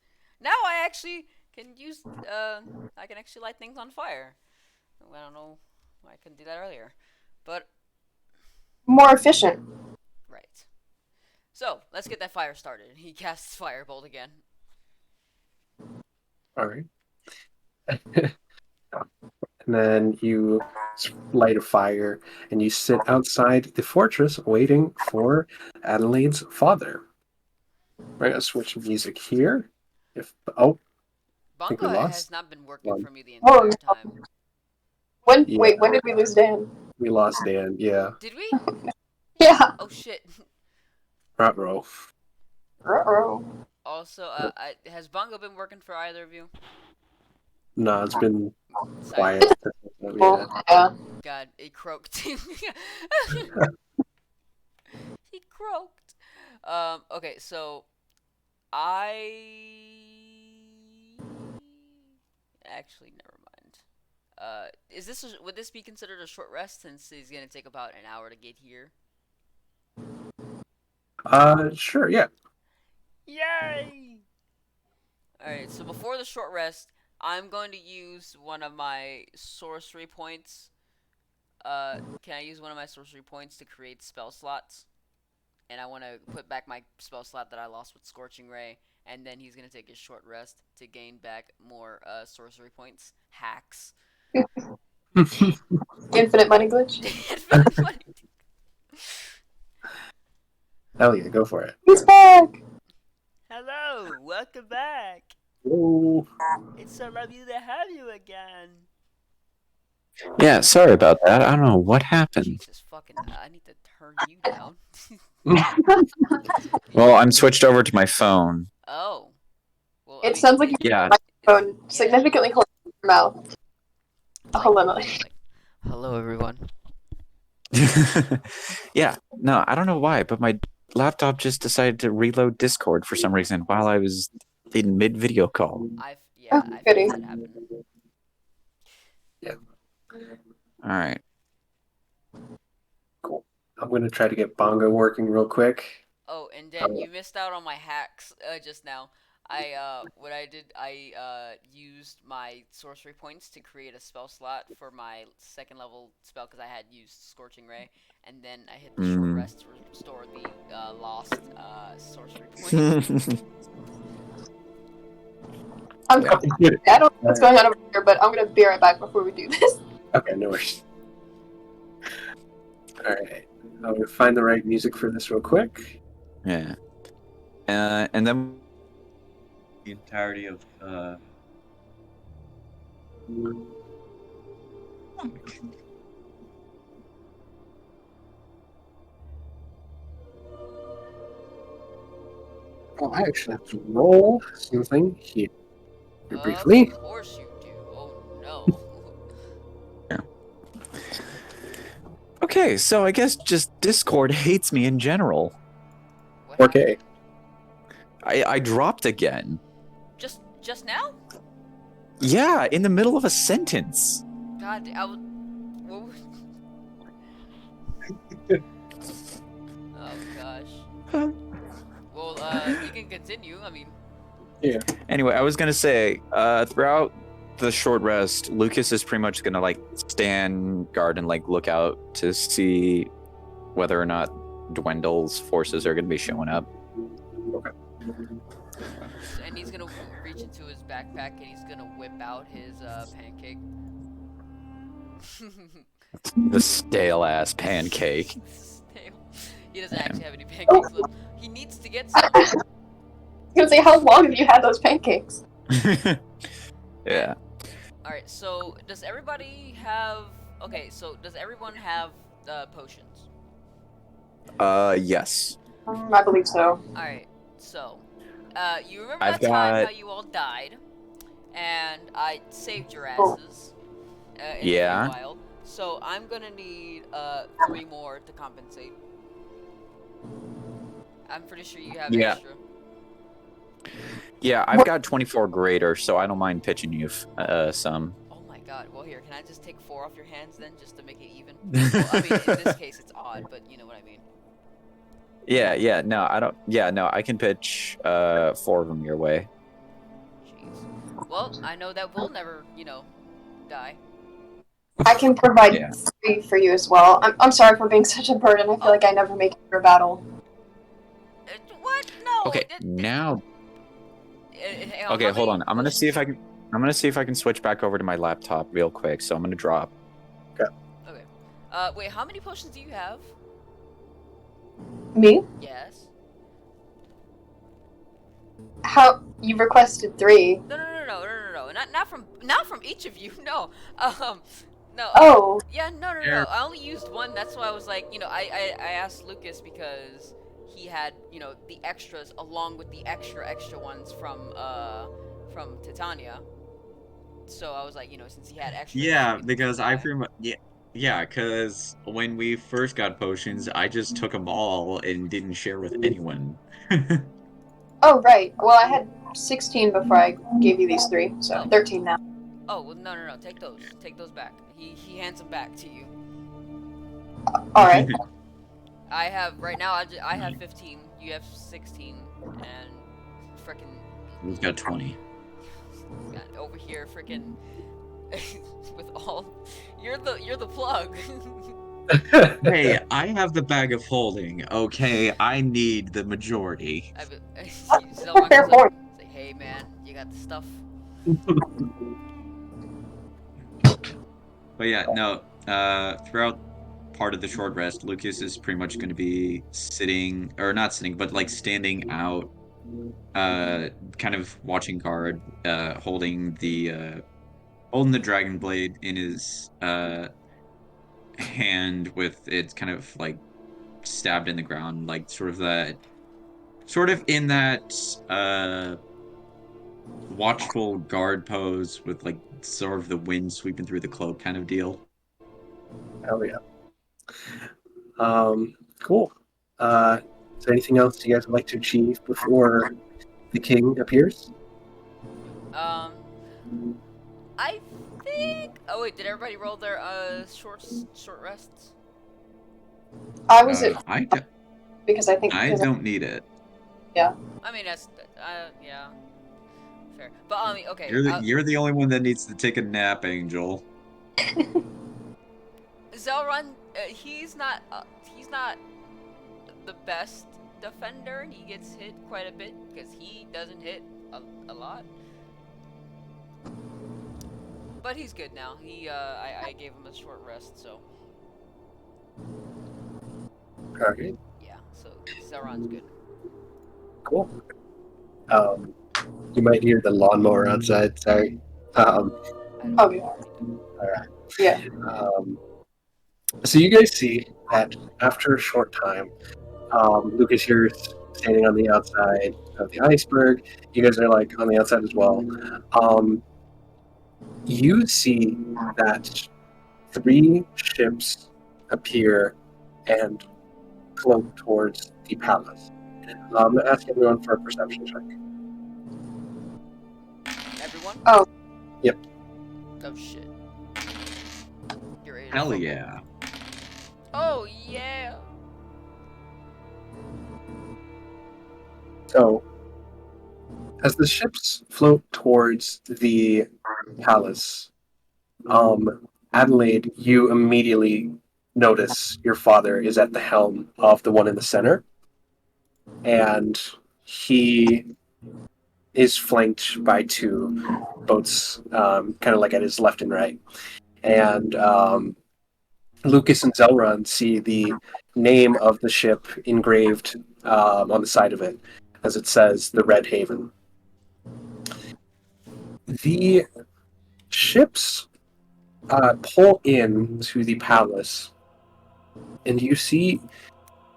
B: Now I actually can use. I can actually light things on fire. I don't know why I couldn't do that earlier, but
C: More efficient.
B: right. So let's get that fire started. He casts firebolt again.
A: All right. And then you light a fire and you sit outside the fortress waiting for Adelaide's father. We're gonna switch music here. If I think we
B: Bongo
A: lost.
B: has not been working for me the
C: Oh,
B: entire time.
A: Yeah,
C: wait, when did we lose Dan?
A: we lost Dan. Yeah,
B: Did we?
C: Yeah.
B: Oh shit.
A: Ruh-roh.
C: Uh-oh.
B: Also, has Bongo been working for either of you?
A: No, it's been
B: Silent.
A: quiet. Yeah.
C: Yeah.
B: God, he croaked. He croaked. Okay, so Actually, never mind. Would this be considered a short rest since he's gonna take about an hour to get here?
A: Sure, yeah.
B: Yay! Alright, so before the short rest, I'm going to use one of my sorcery points. Can I use one of my sorcery points to create spell slots? And I want to put back my spell slot that I lost with Scorching Ray, and then he's going to take a short rest to gain back more sorcery points. Hacks.
C: Infinite money glitch.
B: Infinite money.
A: Hell yeah, go for it.
C: He's back!
B: Hello, welcome back.
A: Ooh.
B: It's so lovely to have you again.
D: Yeah, sorry about that. I don't know what happened.
B: Jesus fucking, I need to turn you down.
D: Well, I'm switched over to my phone.
B: Oh. Well,
C: It sounds like you
D: Yeah.
C: microphone significantly close to your mouth.
B: Hello, everyone.
D: Yeah, no, I don't know why, but my laptop just decided to reload Discord for some reason while I was in mid-video call.
B: I've
C: goody.
B: had that happen.
A: Yeah.
D: All right.
A: Cool. I'm gonna try to get Bongo working real quick.
B: Oh, and then you missed out on my hacks just now. What I did, I used my sorcery points to create a spell slot for my second level spell because I had used Scorching Ray, and then I hit the short rest to restore the lost sorcery point.
C: I don't know what's going on over here, but I'm gonna be right back before we do this.
A: Okay, no worries. Alright. I'm gonna find the right music for this real quick.
D: Yeah. And then the entirety of
A: Oh, I actually have to roll something here briefly.
B: Of course you do. Oh no.
D: Okay, so I guess just Discord hates me in general.
B: What
A: Okay.
D: I dropped again.
B: Just now?
D: Yeah, in the middle of a sentence.
B: God, what was... Oh gosh. Well, you can continue. I mean.
A: Yeah.
D: Anyway, I was gonna say, throughout the short rest, Lucas is pretty much gonna like stand guard and like look out to see whether or not Dwendal's forces are gonna be showing up.
A: Okay.
B: And he's gonna reach into his backpack and he's gonna whip out his pancake.
D: The stale ass pancake.
B: Stale. He doesn't actually have any pancakes left. He needs to get some.
C: I was gonna say, how long have you had those pancakes?
D: Yeah.
B: Alright, so does everybody have... Okay, so does everyone have potions?
D: Yes.
C: I believe so.
B: Alright, so... you remember
D: I've
B: that time
D: got-
B: how you all died? And I saved your asses. In
D: Yeah.
B: a while. So I'm gonna need 3 more to compensate. I'm pretty sure you have
D: Yeah.
B: extra.
D: Yeah, I've got 24 greater, so I don't mind pitching you some.
B: Oh my god. Well, here, can I just take 4 off your hands then, just to make it even? Well, I mean, in this case, it's odd, but you know what I mean.
D: Yeah, no, I don't. Yeah, no, I can pitch 4 of them your way.
B: Jeez. Well, I know that we'll never, die.
C: I can provide
D: Yeah.
C: 3 for you as well. I'm sorry for being such a burden. I feel like I never make it through a battle.
B: What? No.
D: Okay, now.
B: Hang on,
D: Okay,
B: how
D: hold
B: many
D: on. I'm gonna see if I can. I'm gonna see if I can switch back over to my laptop real quick. So I'm gonna drop.
B: Okay. Wait, how many potions do you have?
C: Me?
B: Yes.
C: How you requested 3?
B: No. Not from each of you. No. No.
C: Oh,
B: Yeah, no. I only used 1. That's why I was like, I asked Lucas because he had, the extras along with the extra ones from Titania. So I was like, since he had extra.
D: Yeah, because I pretty much yeah, because when we first got potions, I just took them all and didn't share with anyone.
C: Oh, right. Well, I had 16 before I gave you these 3, so
B: Oh.
C: 13 now.
B: Oh, well, no. Take those. Take those back. He hands them back to you.
C: Alright.
B: I have right now. I have 15. You have 16, and freaking.
D: We've got 20.
B: Over here, freaking. With all. You're the plug.
D: Hey, I have the bag of holding. Okay, I need the majority.
B: Zelron
C: Fair
B: comes up.
C: point.
B: Say, hey man, you got the stuff.
D: But yeah, no. Throughout part of the short rest, Lucas is pretty much going to be sitting, or not sitting, but like standing out, kind of watching guard, holding the dragon blade in his hand with it kind of like stabbed in the ground, like sort of in that uh watchful guard pose with like sort of the wind sweeping through the cloak kind of deal.
A: Hell yeah. Cool. Is there anything else you guys would like to achieve before the king appears?
B: Um, I think. Oh wait, did everybody roll their short rests?
C: I was at
D: I
C: because I think because
D: don't need it.
C: yeah.
B: I mean that's yeah, fair. But okay.
D: You're the only one that needs to take a nap, Angel.
B: Zelrun, he's not the best defender. He gets hit quite a bit because he doesn't hit a lot. But he's good now. I gave him a short rest, so
A: Okay,
B: yeah. So Zelron's good.
A: cool. Um, you might hear the lawnmower outside. Sorry.
C: Okay.
A: Alright.
C: Yeah.
A: So you guys see that after a short time, Lucas here is standing on the outside of the iceberg. You guys are like on the outside as well. You see that 3 ships appear and float towards the palace. I'm going to ask everyone for a perception check.
B: Everyone?
C: Oh.
A: Yep.
B: Oh shit. You're ready to
D: Hell
B: fumble.
D: yeah.
B: Oh yeah.
A: So, as the ships float towards the palace, Adelaide, you immediately notice your father is at the helm of the one in the center, and he is flanked by 2 boats, kind of like at his left and right. And Lucas and Zelron see the name of the ship engraved on the side of it, as it says the Red Haven. The ships pull in to the palace, and you see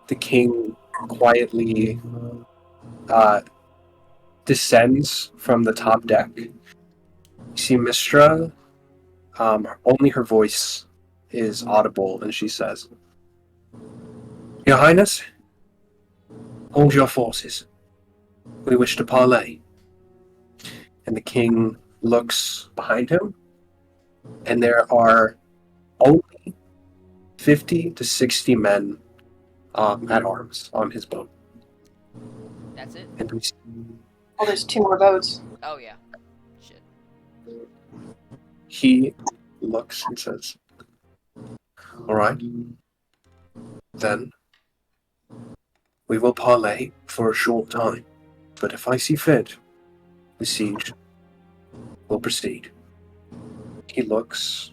A: the king quietly descends from the top deck. You see Mistra, only her voice is audible, and she says, "Your Highness, hold your forces. We wish to parley." And the king looks behind him, and there are only 50 to 60 men at arms on his boat.
B: That's it?
A: And
C: Oh, there's 2 more boats.
B: Oh yeah. Shit.
A: he looks and says, "All right, then we will parley for a short time, but if I see fit, the siege will proceed." He looks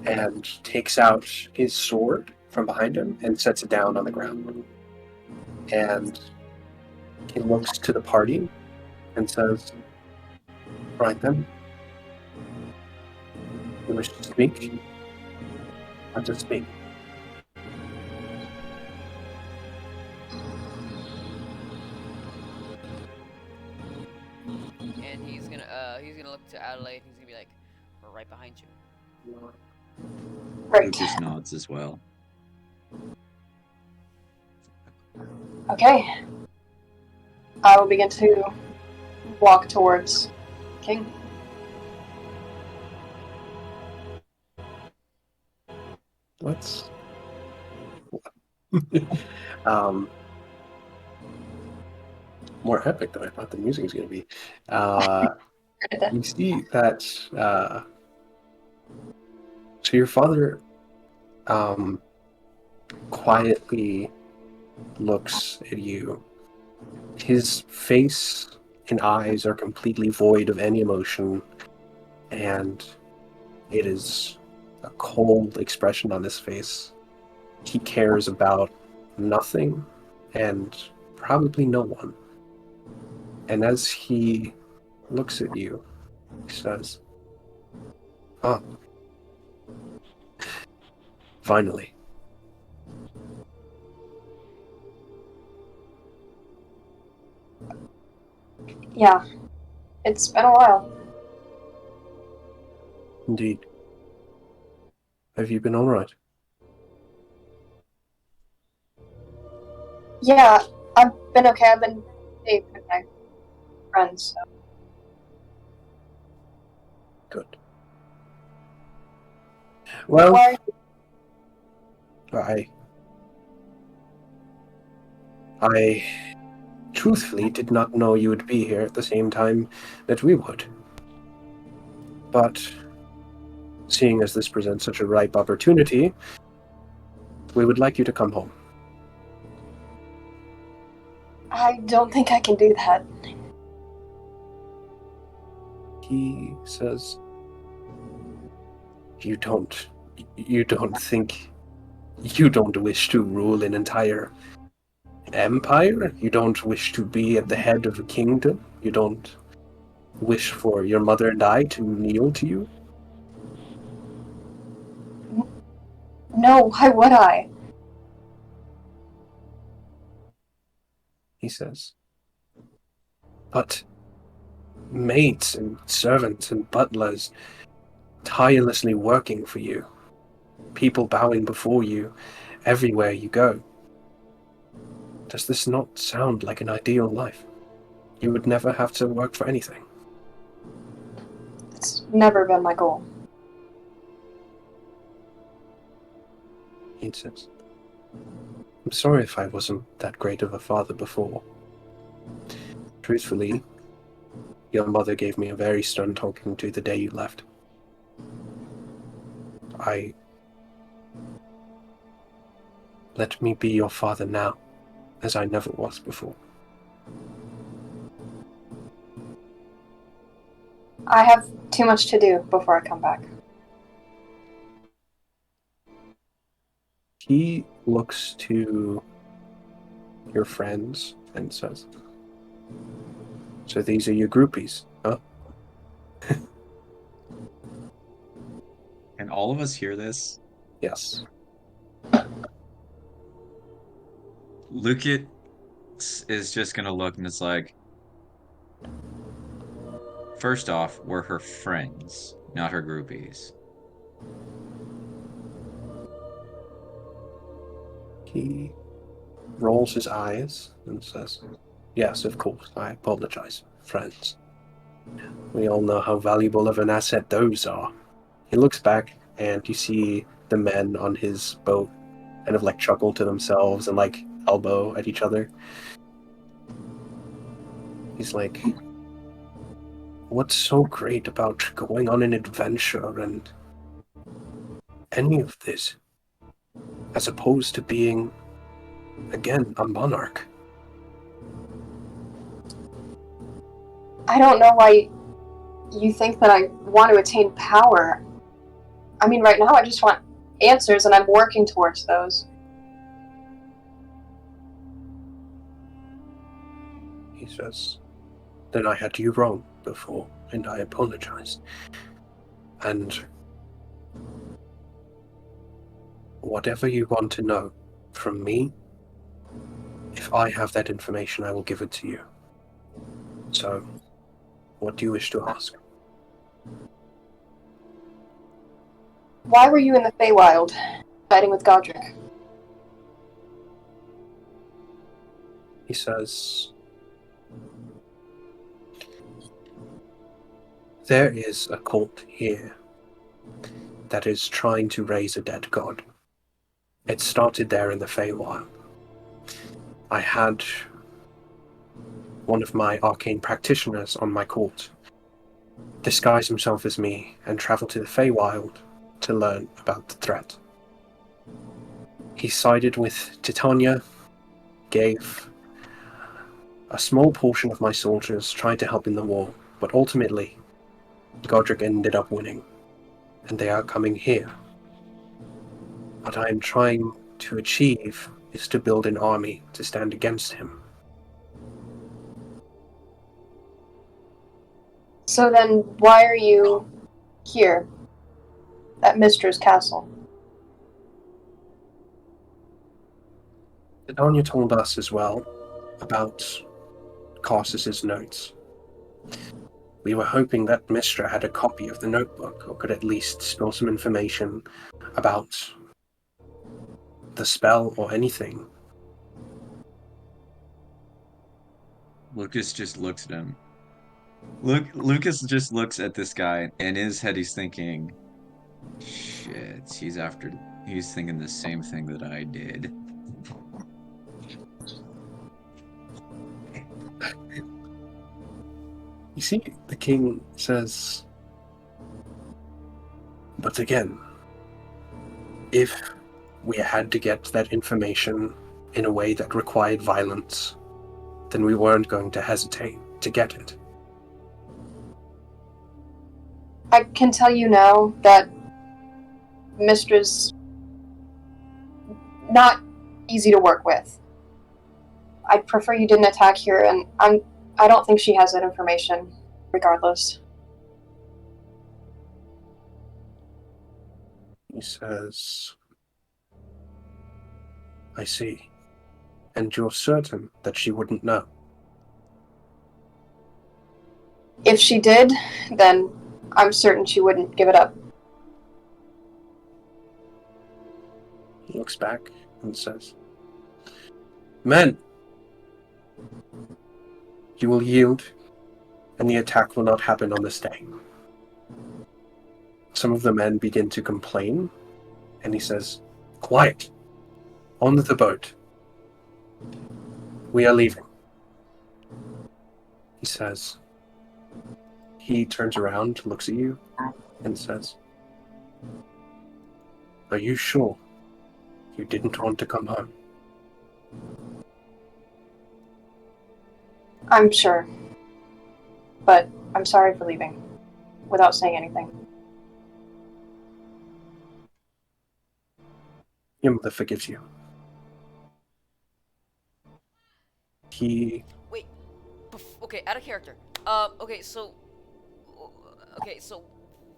A: and takes out his sword from behind him and sets it down on the ground. And he looks to the party and says, "Right then, you wish to speak? Let us speak."
B: And he's gonna look to Adelaide. He's gonna be like, "We're right behind you."
C: Right.
D: Lucas nods as well.
C: Okay. I will begin to walk towards King.
A: Let's. More epic than I thought the music was going to be. You see that. So your father quietly looks at you. His face and eyes are completely void of any emotion, and it is a cold expression on his face. He cares about nothing and probably no one. And as he looks at you, he says, "Ah, finally."
C: Yeah, it's been a while.
A: Indeed. Have you been all right?
C: Yeah, I've been okay. I've been safe with my friends. So.
A: Good. Well,
C: Why
A: I truthfully did not know you would be here at the same time that we would. But seeing as this presents such a ripe opportunity, we would like you to come home.
C: I don't think I can do that.
A: He says, you don't think, you don't wish to rule an entire empire? You don't wish to be at the head of a kingdom? You don't wish for your mother and I to kneel to you?
C: No, why would I?
A: He says. But maids and servants and butlers tirelessly working for you, people bowing before you everywhere you go. Does this not sound like an ideal life? You would never have to work for anything.
C: It's never been my goal.
A: He says, I'm sorry if I wasn't that great of a father before. Truthfully, your mother gave me a very stern talking to the day you left. Let me be your father now, as I never was before.
C: I have too much to do before I come back.
A: He looks to your friends and says, so these are your groupies, huh?
D: Can all of us hear this?
A: Yes.
D: Lucas is just gonna look and it's like, first off, we're her friends, not her groupies.
A: He rolls his eyes and says, yes, of course, I apologize, friends. We all know how valuable of an asset those are. He looks back and you see the men on his boat kind of like chuckle to themselves and like elbow at each other. He's like, what's so great about going on an adventure and any of this, as opposed to being, again, a monarch?
C: I don't know why you think that I want to attain power. I mean, right now I just want answers and I'm working towards those.
A: He says, then I had you wrong before, and I apologize. And whatever you want to know from me, if I have that information, I will give it to you. So, what do you wish to ask?
C: Why were you in the Feywild, fighting with Godric?
A: He says, There is a cult here that is trying to raise a dead god. It started there in the Feywild. I had one of my arcane practitioners on my court disguise himself as me and travel to the Feywild to learn about the threat. He sided with Titania, gave a small portion of my soldiers, tried to help in the war, but ultimately, Godric ended up winning, and they are coming here. What I am trying to achieve is to build an army to stand against him.
C: So then, why are you here at Mistra's castle?
A: Titania told us as well about Carsus's notes. We were hoping that Mistra had a copy of the notebook, or could at least spill some information about the spell or anything.
D: Lucas just looks at him. Lucas just looks at this guy, and in his head he's thinking, shit, he's thinking the same thing that I did.
A: You see, the king says, but again, if we had to get that information in a way that required violence, then we weren't going to hesitate to get it.
C: I can tell you now that Mistra's not easy to work with. I'd prefer you didn't attack here, and I don't think she has that information, regardless.
A: He says, I see. And you're certain that she wouldn't know?
C: If she did, then I'm certain she wouldn't give it up.
A: He looks back and says, Men, you will yield, and the attack will not happen on this day. Some of the men begin to complain, and he says, Quiet! On the boat. We are leaving. He says. He turns around, looks at you, and says, Are you sure you didn't want to come home?
C: I'm sure. But I'm sorry for leaving, without saying anything.
A: Your mother forgives you. He...
B: Wait. Okay, out of character. Okay, so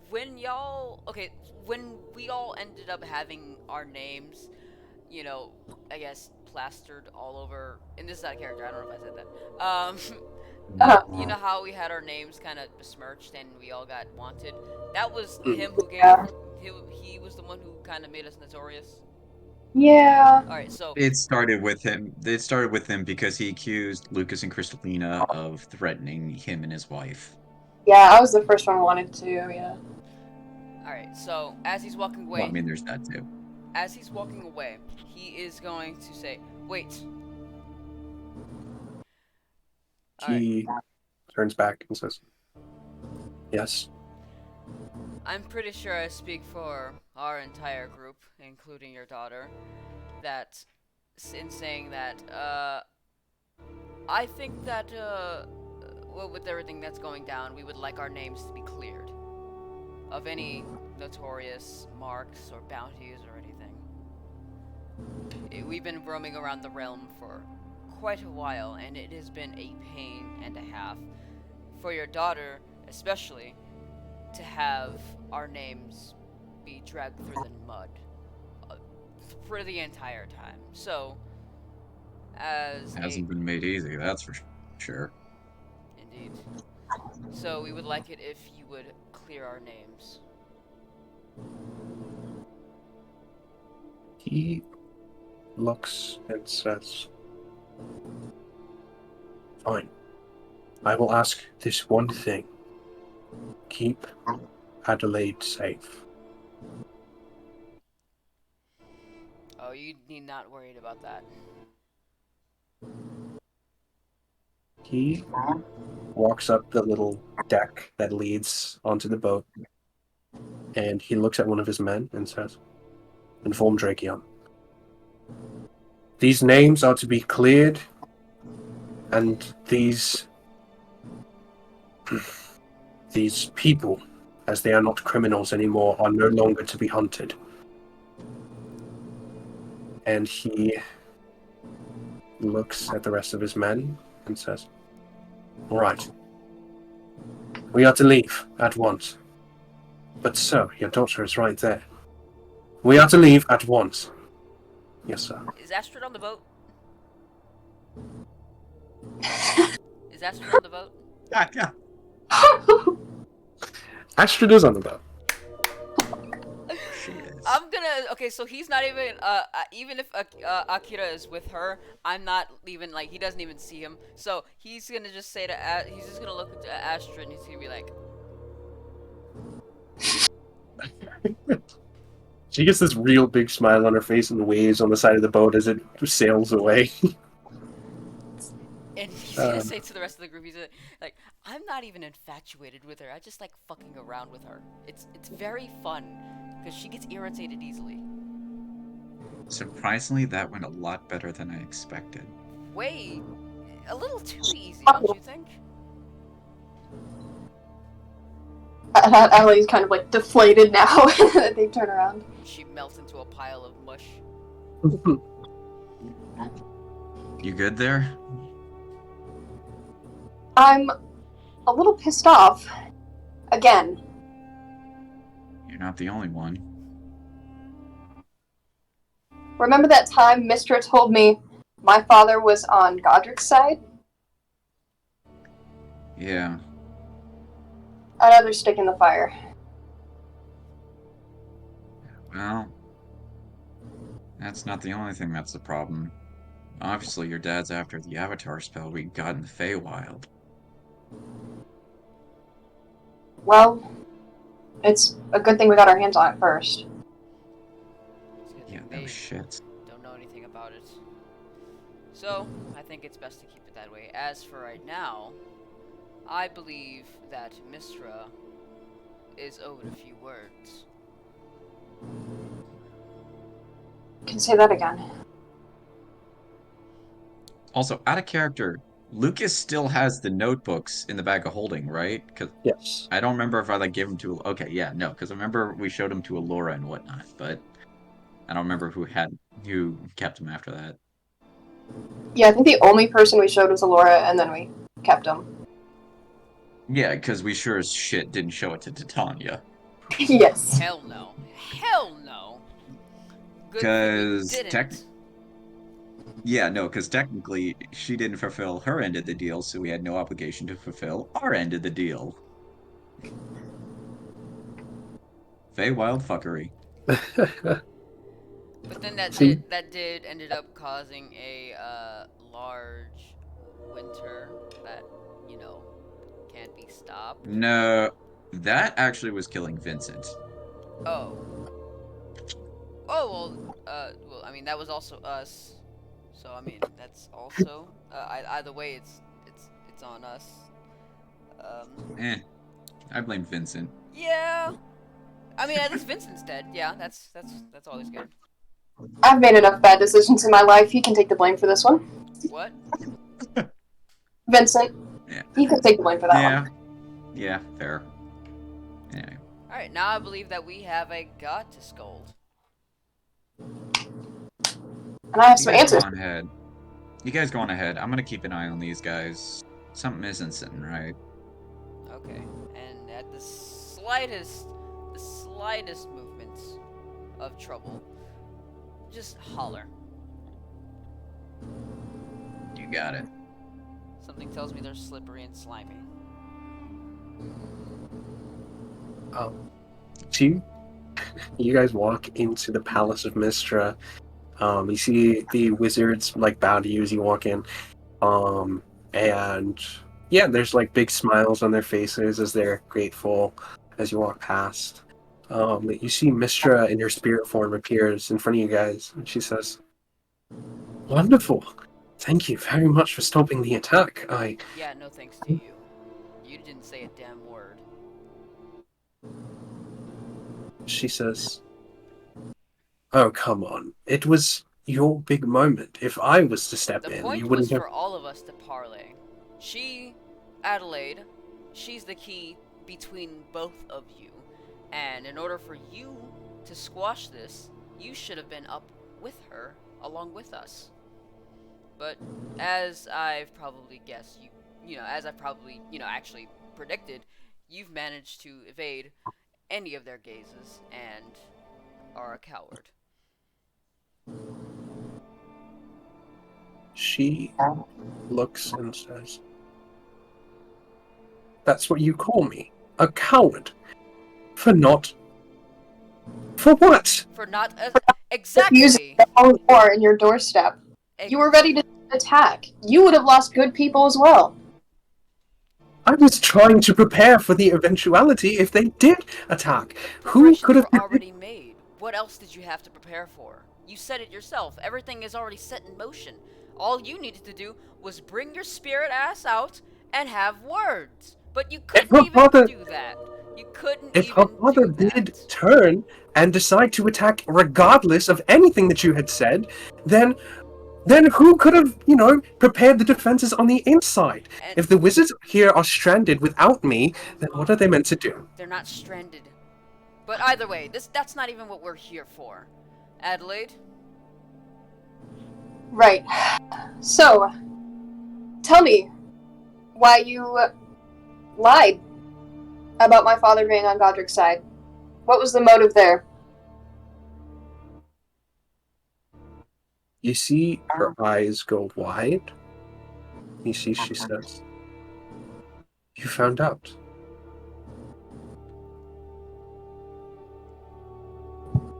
B: when we all ended up having our names, I guess plastered all over, and this is out of character, I don't know if I said that. You know how we had our names kind of besmirched and we all got wanted? That was him who gave, he was the one who kind of made us notorious.
C: Yeah.
B: Alright, so...
D: It started with him because he accused Lucas and Kristalina of threatening him and his wife.
C: Yeah, I was the first one who wanted to, yeah.
B: Alright, so as he's walking away...
D: Well, I mean, there's that too.
B: As he's walking away, he is going to say, Wait.
A: He turns back and says, Yes.
B: I'm pretty sure I speak for our entire group, including your daughter, that in saying that, I think that, well, with everything that's going down, we would like our names to be cleared of any notorious marks or bounties or anything. We've been roaming around the realm for quite a while, and it has been a pain and a half for your daughter, especially, to have our names be dragged through the mud for the entire time. So, as
D: hasn't been made easy, that's for sure.
B: Indeed. So we would like it if you would clear our names.
A: He looks and says, Fine. I will ask this one thing. Keep Adelaide safe.
B: Oh, you need not worry about that.
A: He walks up the little deck that leads onto the boat, and he looks at one of his men and says, "Inform Drakeon. These names are to be cleared, and these people, as they are not criminals anymore, are no longer to be hunted." And he looks at the rest of his men and says, "All right. We are to leave at once." "But sir, your daughter is right there." "We are to leave at once." "Yes, sir."
B: Is Astrid on the boat? Is Astrid on the boat?
D: Yeah.
A: Astrid is on the boat.
D: She is.
B: I'm gonna. Okay, so he's not even. Even if Akira is with her, I'm not even like he doesn't even see him. So he's gonna just say to. He's just gonna look at Astrid and he's gonna be like,
A: She gets this real big smile on her face and waves on the side of the boat as it sails away.
B: and he's gonna say to the rest of the group, he's like, I'm not even infatuated with her. I just like fucking around with her. It's very fun because she gets irritated easily.
D: Surprisingly, that went a lot better than I expected.
B: Way, a little too easy, don't you think?
C: Adelaide's kind of like deflated now that they turn around.
B: She melts into a pile of mush.
D: You good there?
C: I'm a little pissed off. Again.
D: You're not the only one.
C: Remember that time Mistra told me my father was on Godric's side?
D: Yeah.
C: Another stick in the fire.
D: Well, that's not the only thing that's the problem. Obviously, your dad's after the Avatar spell we got in the Feywild.
C: Well, it's a good thing we got our hands on it first.
D: Yeah, no shit.
B: Don't know anything about it. So, I think it's best to keep it that way. As for right now, I believe that Mistra is owed a few words.
C: Can you say that again?
D: Also, out of character, Lucas still has the notebooks in the bag of holding, right? Because
A: Yes.
D: I don't remember if I like gave them to. Okay, yeah, no, because I remember we showed them to Alora and whatnot, but I don't remember who kept them after that.
C: Yeah, I think the only person we showed was Alora, and then we kept him.
D: Yeah, because we sure as shit didn't show it to Titania.
C: Yes.
B: Hell no. Hell no. Good thing we
D: 'Cause
B: didn't.
D: Yeah, no, because technically she didn't fulfill her end of the deal, so we had no obligation to fulfill our end of the deal. Feywild fuckery.
B: But then that
A: See?
B: did ended up causing a large winter that, can't be stopped.
D: No, that actually was killing Vincent.
B: Oh. Oh, well, I mean, that was also us. So, I mean, that's also, either way, it's on us.
D: I blame Vincent.
B: Yeah. I mean, at least Vincent's dead. Yeah, that's always good.
C: I've made enough bad decisions in my life. He can take the blame for this one.
B: What?
C: Vincent.
D: Yeah.
C: He can take the blame for that one.
D: Yeah, fair. Anyway.
B: Alright, now I believe that we have a god to scold.
C: And I have some answers.
D: Go on ahead. You guys go on ahead. I'm gonna keep an eye on these guys. Something isn't sitting right.
B: Okay, and at the slightest movements of trouble, just holler.
D: You got it.
B: Something tells me they're slippery and slimy.
A: You guys walk into the Palace of Mistra. You see the wizards like bow to you as you walk in. And Yeah, there's like big smiles on their faces as they're grateful as you walk past. You see Mistra in her spirit form appears in front of you guys, and she says, "Wonderful. Thank you very much for stopping the attack.
B: Yeah, no thanks to you. You didn't say a damn word.
A: She says, "Oh, come on. It was your big moment. If I was to step
B: The
A: in, you
B: point was
A: wouldn't have..."
B: for all of us to parlay. She, Adelaide, she's the key between both of you. And in order for you to squash this, you should have been up with her along with us. But as I've probably guessed, as I've probably, actually predicted, you've managed to evade any of their gazes and are a coward.
A: She looks and says, "That's what you call me? A coward? For not... For what?"
B: For not
C: Using
B: exactly.
C: the own door in your doorstep. You were ready to attack. You would have lost good people as well.
A: I was trying to prepare for the eventuality if they did attack. Who
B: Preparations
A: could have...
B: were already made. What else did you have to prepare for? You said it yourself. Everything is already set in motion. All you needed to do was bring your spirit ass out and have words. But you
A: If
B: couldn't
A: her
B: even
A: father...
B: do that. You couldn't
A: If her
B: even
A: father
B: do
A: did
B: that.
A: turn and decide to attack regardless of anything that you had said, then who could have, prepared the defenses on the inside?
B: And
A: If the wizards here are stranded without me, then what are they meant to do?
B: they're not stranded. But either way, that's not even what we're here for. Adelaide?
C: Right. So, tell me why you lied about my father being on Godric's side. What was the motive there?
A: You see her eyes go wide. You see she says, "You found out."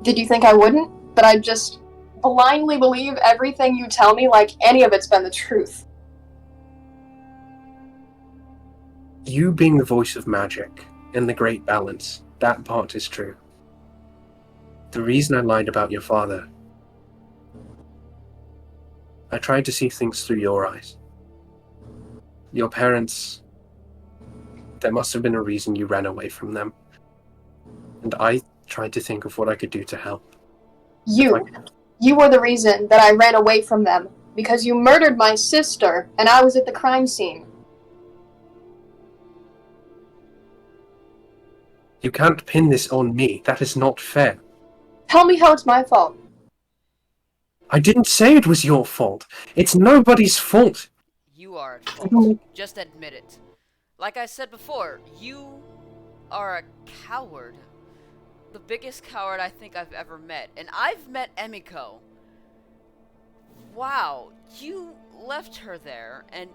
C: Did you think I wouldn't? That I'd just blindly believe everything you tell me like any of it's been the truth?
A: You being the voice of magic and the great balance, that part is true. The reason I lied about your father, I tried to see things through your eyes. Your parents, there must have been a reason you ran away from them. And I tried to think of what I could do to help.
C: You were the reason that I ran away from them, because you murdered my sister and I was at the crime scene.
A: You can't pin this on me. That is not fair.
C: Tell me how it's my fault.
A: I didn't say it was your fault. It's nobody's fault.
B: You are at fault. Just admit it. Like I said before, you are a coward. The biggest coward I think I've ever met. And I've met Emiko. Wow, you left her there, and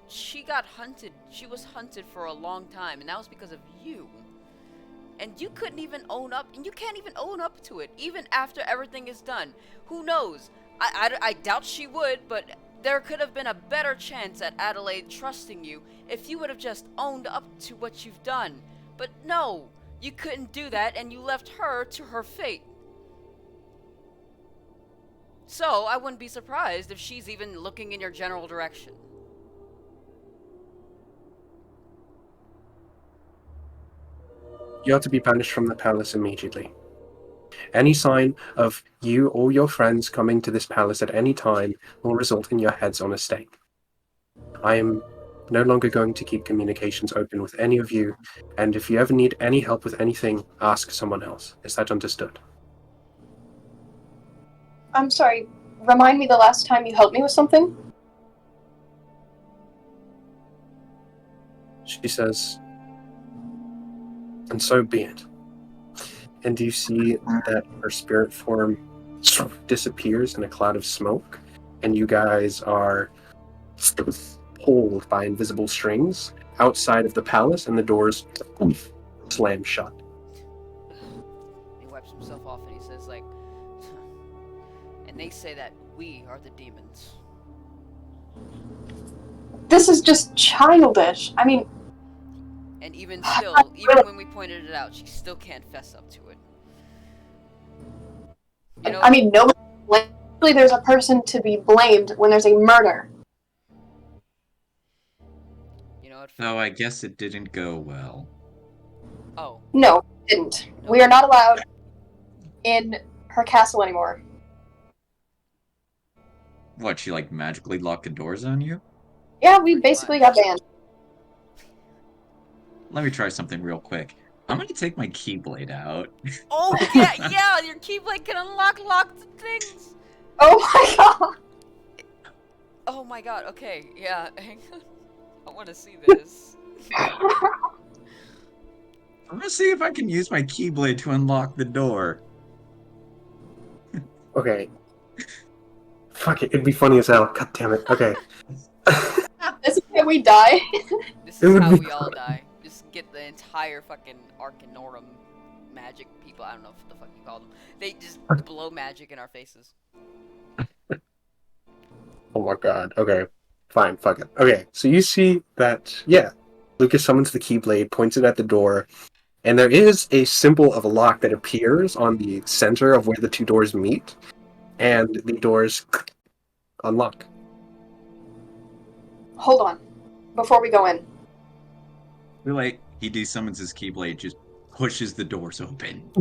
B: she got hunted. She was hunted for a long time, and that was because of you. And you couldn't even own up, and you can't even own up to it, even after everything is done. Who knows? I doubt she would, but there could have been a better chance at Adelaide trusting you if you would have just owned up to what you've done. But no, you couldn't do that, and you left her to her fate. So, I wouldn't be surprised if she's even looking in your general direction.
A: You are to be banished from the palace immediately. Any sign of you or your friends coming to this palace at any time will result in your heads on a stake. I am no longer going to keep communications open with any of you, and if you ever need any help with anything, ask someone else. Is that understood?
C: I'm sorry, remind me the last time you helped me with something?
A: She says, "And so be it." And you see that her spirit form sort of disappears in a cloud of smoke, and you guys are pulled by invisible strings outside of the palace, and the doors slam shut.
B: He wipes himself off and he says, like, and they say that we are the demons.
C: This is just childish. I mean,
B: And even still, even when we pointed it out, she still can't fess up to it. You know?
C: I mean, nobody. There's a person to be blamed when there's a murder.
B: You know what?
D: So I guess it didn't go well.
B: Oh.
C: No, it didn't.
B: No.
C: We are not allowed in her castle anymore.
D: What, she like magically locked the doors on you?
C: Yeah, we
B: Pretty
C: basically
B: much.
C: got banned.
D: Let me try something real quick. I'm gonna take my Keyblade out.
B: Oh yeah, your Keyblade can unlock locked things.
C: Oh my god!
B: Oh my god. Okay, yeah. Hang on. I want to see this.
D: I'm gonna see if I can use my Keyblade to unlock the door.
A: Okay. Fuck it, it'd be funny as hell. God damn it. Okay.
C: This is how we die.
B: This
A: It
B: is
A: would
B: how
A: be
B: we all
A: fun.
B: die. Just get the entire fucking Arcanorum magic people. I don't know what the fuck you call them. They just blow magic in our faces.
A: Oh my god. Okay. Fine, fuck it. Okay, so you see that, yeah, Lucas summons the Keyblade, points it at the door, and there is a symbol of a lock that appears on the center of where the two doors meet, and the doors unlock.
C: Hold on. Before we go in.
D: Like, he desummons his Keyblade, just pushes the doors open.